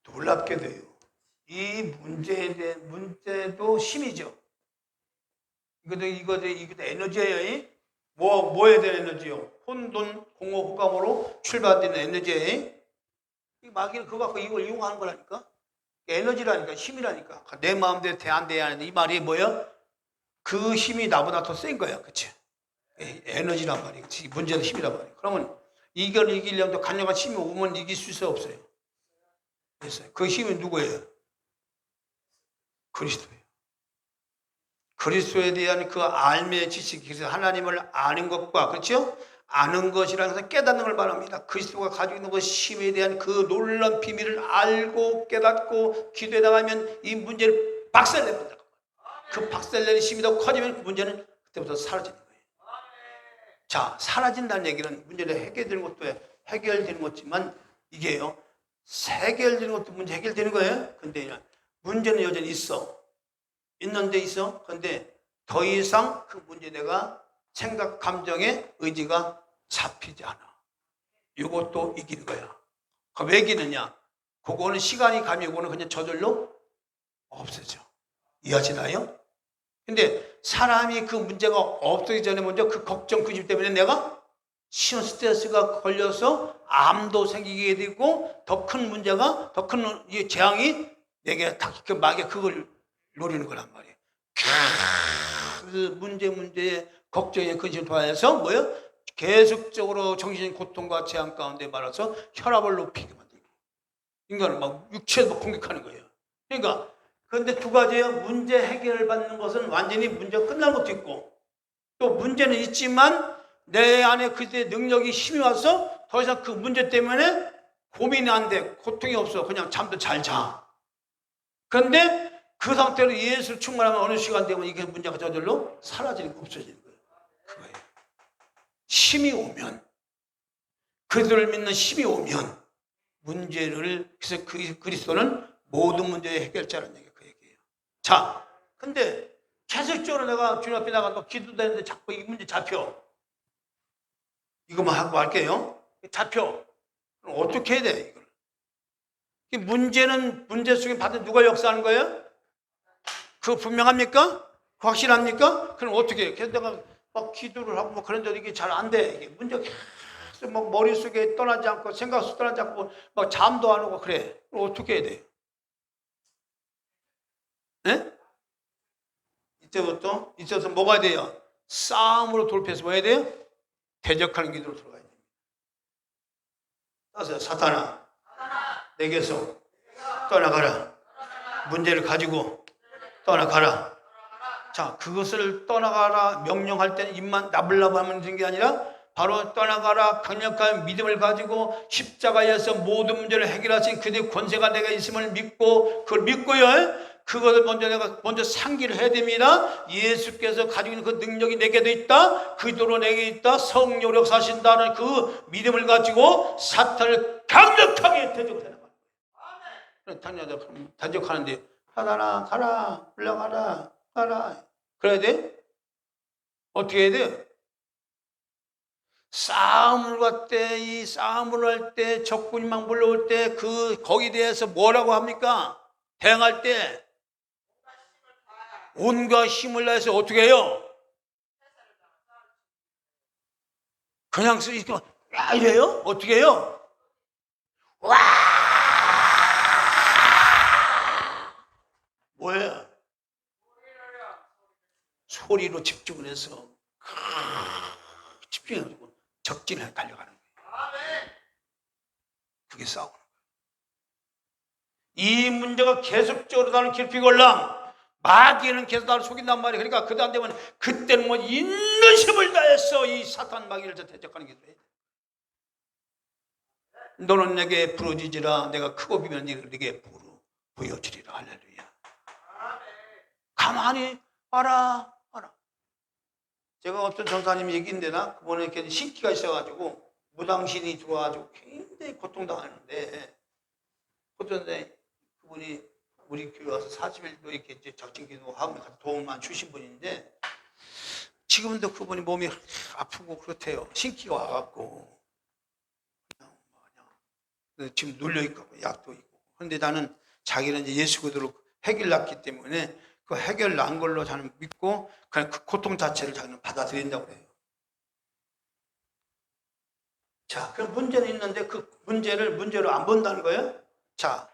놀랍게 돼요. 이 문제에 대한 문제도 힘이죠. 이것도 에너지예요. 뭐에 대한 에너지요? 혼돈, 공허, 호감으로 출발되는 에너지예요. 이 마귀는 그거 갖고 이걸 이용하는 거라니까. 에너지라니까, 힘이라니까. 내 마음대로 안 돼야 하는데 이 말이 뭐야? 그 힘이 나보다 더 센 거야, 그치? 에너지란 말이지. 문제는 힘이란 말이야. 그러면 이걸 이기려면 강력한 힘이 오면 이길 수 있어요, 없어요? 있어요. 그 힘이 누구예요? 그리스도예요. 그리스도에 대한 그 알미의 지식, 그래서 하나님을 아는 것과, 그렇죠? 아는 것이라는 것은 깨닫는 걸 말합니다. 그리스도가 가지고 있는 그 힘에 대한 그 놀라운 비밀을 알고 깨닫고 기도해 나가면 이 문제를 박살냅니다. 그 박살내는 힘이 더 커지면 그 문제는 그때부터 사라지는 거예요. 자, 사라진다는 얘기는 문제를 해결되는 것도 해결되는 것지만 이게요, 해결되는 것도 문제 해결되는 거예요. 근데 문제는 여전히 있어. 있는데 있어. 근데 더 이상 그 문제 내가 생각, 감정의 의지가 잡히지 않아. 이것도 이기는 거야. 그럼 왜 이기느냐? 그거는 시간이 가면 이거는 그냥 저절로 없어져. 이해하시나요? 근데 사람이 그 문제가 없어지기 전에 먼저 그 걱정, 그 집 때문에 내가 심한 스트레스가 걸려서 암도 생기게 되고 더 큰 문제가, 더 큰 재앙이 내게 딱 마귀가 그걸 노리는 거란 말이에요. 그 문제에 걱정에 근심을 더해서 뭐예요? 계속적으로 정신적인 고통과 재앙 가운데 말아서 혈압을 높이게 만들고 인간을 막 육체에서 공격하는 거예요. 그러니까 그런데 두 가지예요. 문제 해결을 받는 것은 완전히 문제가 끝난 것도 있고 또 문제는 있지만 내 안에 그때 능력이 힘이 와서 더 이상 그 문제 때문에 고민이 안 돼. 고통이 없어. 그냥 잠도 잘 자. 그런데 그 상태로 예수를 충만하면 어느 시간 되면 이게 문제가 저절로 사라지는 거 없어지는 거예요. 그거예요. 힘이 오면, 그들을 믿는 힘이 오면 문제를, 그래서 그리스도는 모든 문제의 해결자라는 얘기가 그 얘기예요. 자, 근데 계속적으로 내가 주님 앞에 나가서 기도되는데 자꾸 이 문제 잡혀. 이거만 하고 할게요. 잡혀. 그럼 어떻게 해야 돼, 이걸? 문제는 문제 속에 받은 누가 역사하는 거예요? 그거 분명합니까? 확실합니까? 그럼 어떻게 해요? 그래서 내가 막 기도를 하고 뭐 그런데 이게 잘 안 돼. 이게 문제가 계속 막 머릿속에 떠나지 않고 생각수 떠나지 않고 막 잠도 안 오고 그래. 그럼 어떻게 해야 돼요? 네? 이때부터 뭐가 돼요? 싸움으로 돌파해서 뭐 해야 돼요? 대적하는 기도로 들어가야 됩니다. 따라서 사탄아, 내게서 떠나가라. 문제를 가지고 떠나가라. 자, 그것을 떠나가라 명령할 때는 입만 나불나불 하면 되는 게 아니라 바로 떠나가라 강력한 믿음을 가지고 십자가에서 모든 문제를 해결하신 그들의 권세가 내가 있음을 믿고 그걸 믿고요. 그것을 내가 먼저 상기를 해야 됩니다. 예수께서 가지고 있는 그 능력이 내게도 있다. 그리스도로 내게 있다. 성령으로 사신다는 그 믿음을 가지고 사탄을 강력하게 대적하는 거예요. 대적하는데 사탄아 가라, 올라가라, 가라. 그래야 돼? 어떻게 해야 돼? 싸움을 할 때, 이 싸움을 할 때, 적군이 막 물러올 때, 거기에 대해서 뭐라고 합니까? 대응할 때, 온갖 힘을 다해서 어떻게 해요? 그냥 이래요? 어떻게 해요? 와! 뭐예요? 소리로 집중을 해서 집중해가지고 적진에 달려가는 거예요. 그게 싸우는 거예요. 이 문제가 계속적으로 나를 괴롭히고 올라 마귀는 계속 나를 속인단 말이에요. 그러니까 그도 안 되면 그때는 뭐 있는 힘을 다해서 이 사탄 마귀를 대적하는 게 돼. 너는 내게 부러지지라 내가 크고 비면 네게 보여주리라. 할렐루야. 가만히 봐라. 제가 어떤 전사님 얘기인데나 그분은 이렇게 신기가 있어가지고 무당신이 들어와가지고 굉장히 고통당하는데 그분이 우리 교회 와서 40일도 이렇게 적진기도 하고 도움만 주신 분인데 지금도 그분이 몸이 아프고 그렇대요. 신기가 와갖고 그냥 지금 눌려있고 약도 있고. 그런데 나는 자기는 이제 예수 그대로 해결 났기 때문에 그 해결 난 걸로 저는 믿고 그냥 그 고통 자체를 자기는 받아들인다고 해요. 자, 그럼 문제는 있는데 그 문제로 안 본다는 거예요? 자,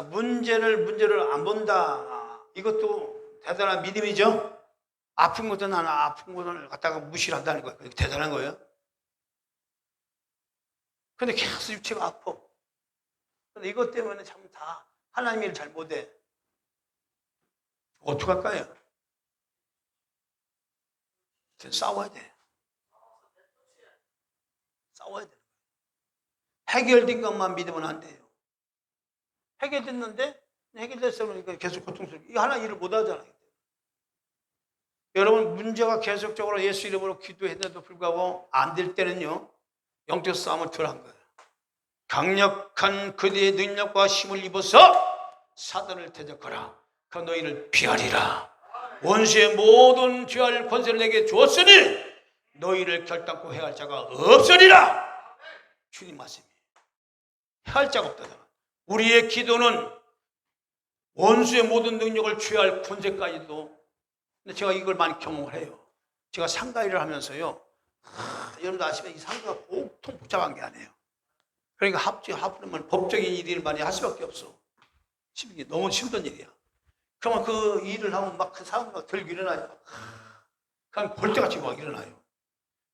문제를 안 본다. 이것도 대단한 믿음이죠? 아픈 것도 나는 아픈 것을 갖다가 무시를 한다는 거예요. 그게 대단한 거예요. 근데 계속 육체가 아파. 근데 이것 때문에 참 다 하나님 일을 잘 못해. 어떡할까요? 싸워야 돼. 싸워야 돼. 해결된 것만 믿으면 안 돼요. 해결됐는데 해결됐어 그러니까 계속 고통스럽게 이거 하나 일을 못 하잖아요. 여러분 문제가 계속적으로 예수 이름으로 기도했는데도 불구하고 안 될 때는요 영적 싸움을 덜 한 거예요. 강력한 그대의 능력과 힘을 입어서 사단을 대적하라. 그 너희를 피하리라. 원수의 모든 죄할 권세를 내게 주었으니 너희를 결단코 해할 자가 없으리라. 주님 말씀이에요. 해할 자가 없다. 우리의 기도는 원수의 모든 능력을 취할 권세까지도. 근데 제가 이걸 많이 경험을 해요. 제가 상가 일을 하면서요. 여러분도 아시면 이 상가가 보통 복잡한 게 아니에요. 그러니까 합하면 법적인 일을 많이 할 수밖에 없어. 너무 힘든 일이야. 그러면 그 일을 하면 막 그 사람이 들고 일어나요. 그냥 벌떼같이 막 일어나요.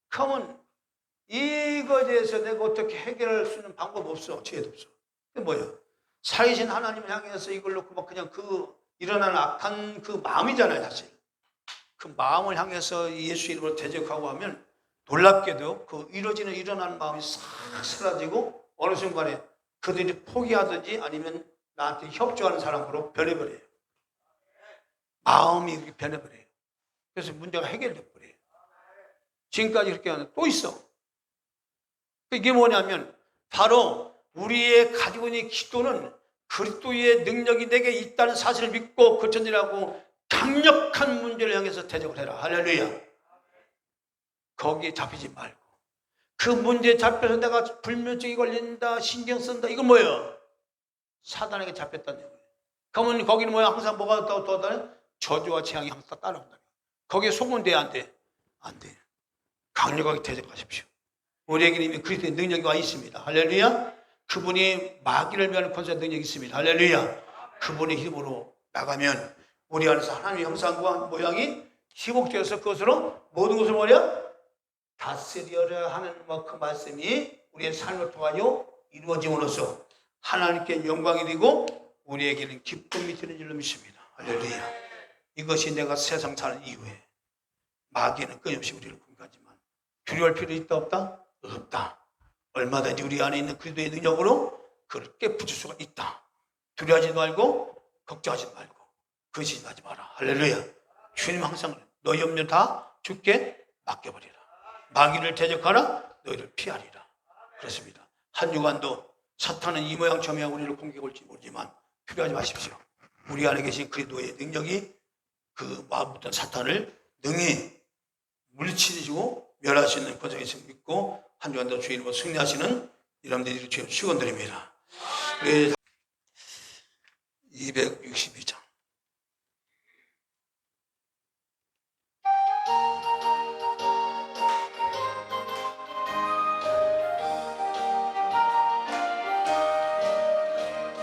그러면 이거에 대해서 내가 어떻게 해결할 수 있는 방법 없어. 지혜도 없어. 그게 뭐예요? 살아계신 하나님을 향해서 이걸 놓고 막 그냥 그 일어나는 악한 그 마음이잖아요, 사실. 그 마음을 향해서 예수 이름으로 대적하고 하면 놀랍게도 그 일어나는 마음이 싹 사라지고 어느 순간에 그들이 포기하든지 아니면 나한테 협조하는 사람으로 변해버려요. 마음이 변해버려요. 그래서 문제가 해결돼 버려요. 지금까지 그렇게 하는 또 있어. 이게 뭐냐면 바로 우리의 가지고 있는 기도는 그리스도의 능력이 내게 있다는 사실을 믿고 그천지라고 강력한 문제를 향해서 대적을 해라. 할렐루야. 거기에 잡히지 말고 그 문제에 잡혀서 내가 불면증이 걸린다, 신경 쓴다. 이건 뭐예요? 사단에게 잡혔다는 얘기예요. 그러면 거기는 뭐야? 항상 뭐가 또 저주와 재앙이 항상 따라온다. 거기에 속으면 돼, 안 돼? 안 돼. 강력하게 대적하십시오. 우리에게는 이미 그리스도의 능력이 와 있습니다. 할렐루야. 그분이 마귀를 멸하는 권세의 능력이 있습니다. 할렐루야. 그분의 힘으로 나가면 우리 안에서 하나님의 형상과 모양이 희복되어서 그것으로 모든 것을 뭐냐? 다스려야 하는 그 말씀이 우리의 삶을 통하여 이루어짐으로써 하나님께 영광이 되고 우리에게는 기쁨이 되는 줄로 믿습니다. 할렐루야. 이것이 내가 세상 사는 이유에 마귀는 끊임없이 우리를 공격하지만 두려워할 필요 있다 없다? 없다. 얼마든지 우리 안에 있는 그리스도의 능력으로 그를 깨부술 수가 있다. 두려워하지 말고 걱정하지 말고 거짓하지 마라. 할렐루야. 주님 항상 너희 염려 다 주께 맡겨버리라. 마귀를 대적하라. 너희를 피하리라. 그렇습니다. 한 주간도 사탄은 이 모양 저 모양 우리를 공격할지 모르지만 두려워하지 마십시오. 우리 안에 계신 그리스도의 능력이 그 마음부터 사탄을 능히 물리치시고 멸할 수 있는 권세가 있음을 믿고 한 주간도 주의 이름으로 승리하시는 여러분들이 주님 축원드립니다. 262장.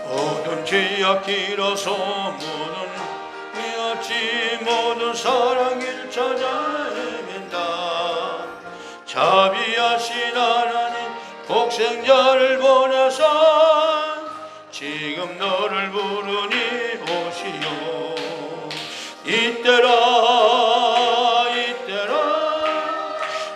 모든 죄악 길어서 모든 미었지 모든 사랑을 찾아 헤맨다. 자비하신 하나님 독생자를 보내사 지금 너를 부르니 오시오. 이때라 이때라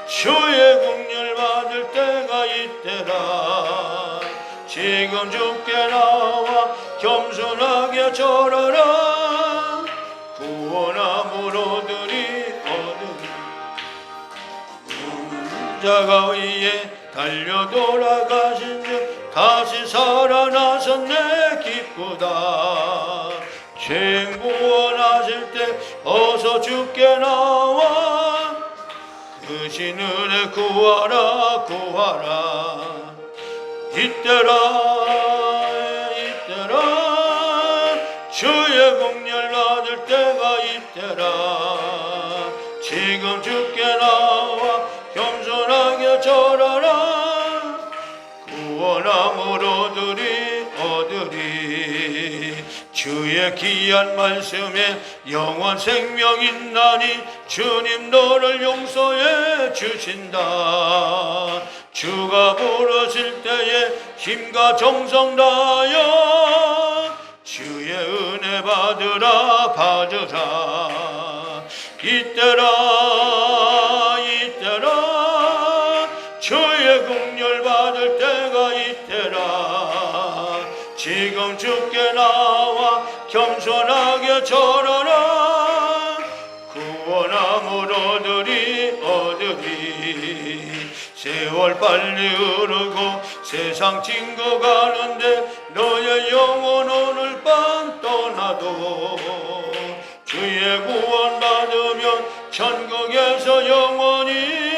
주의 긍휼 받을 때가 이때라. 지금 주께 나와 겸손하게 절하라. 구원함을 얻으리 얻으리. 자가 위에 달려 돌아가신 주 다시 살아나셨네 기쁘다. 죄 구원하실 때 어서 주께 나와 그 신은혜 구하라 구하라. 이때라 이때라 주의 긍휼 받을 때가 이때라. 지금 주께 나와 겸손하게 절하라. 구원함을 얻으리 얻으리. 주의 귀한 말씀에 영원 생명 있나니 주님 너를 용서해 주신다. 주가 부르실 때에 힘과 정성 다하여 주의 은혜 받으라 받으라. 이때라 이때라 주의 긍휼 받을 때가 이때라. 지금 주께 나와 겸손하게 절하라. 구원함을 얻으리 얻으리. 세월 빨리 흐르고 세상 징거 가는데 너의 영혼 오늘 밤 떠나도 주의 구원 받으면 천국에서 영원히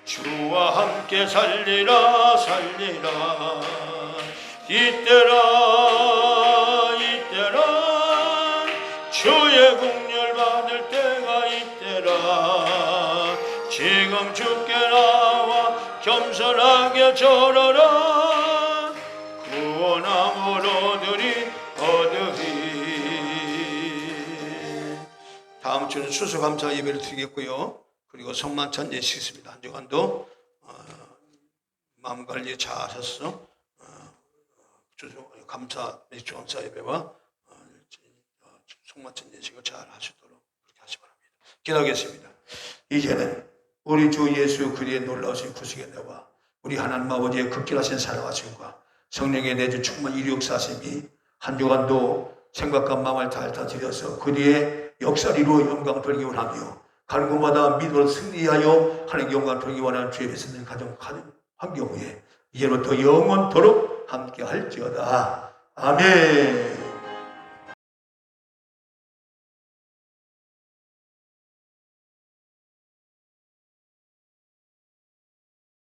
주와 함께 살리라 살리라. 이때라 이때라 주의 긍휼 받을 때가 이때라. 지금 주께 나와 겸손하게 절하라. 구원함을 얻으리 얻으리. 다음 주는 수수감사 예배를 드리겠고요. 그리고 성만찬 예식있습니다. 한 주간도 마음관리 잘 하셔서 감사 예배와 성만찬 예식을 잘 하시도록 그렇게 하시 바랍니다. 기도하겠습니다. 이제는 우리 주 예수 그리스도의 놀라우신 구속의 내와 우리 하나님 아버지의 극길하신 사랑하심과 성령의 내주 충만 이루 역사하심이 한 주간도 생각과 마음을 다 드려서 그리의 역사를 이루어 영광을 돌리기 원하며 가는 곳마다 믿음으로 승리하여 하나님 영광을 돌리기 원하는 주의 백성들 가정 환경 후에 이제부터 영원토록 함께 할지어다. 아멘.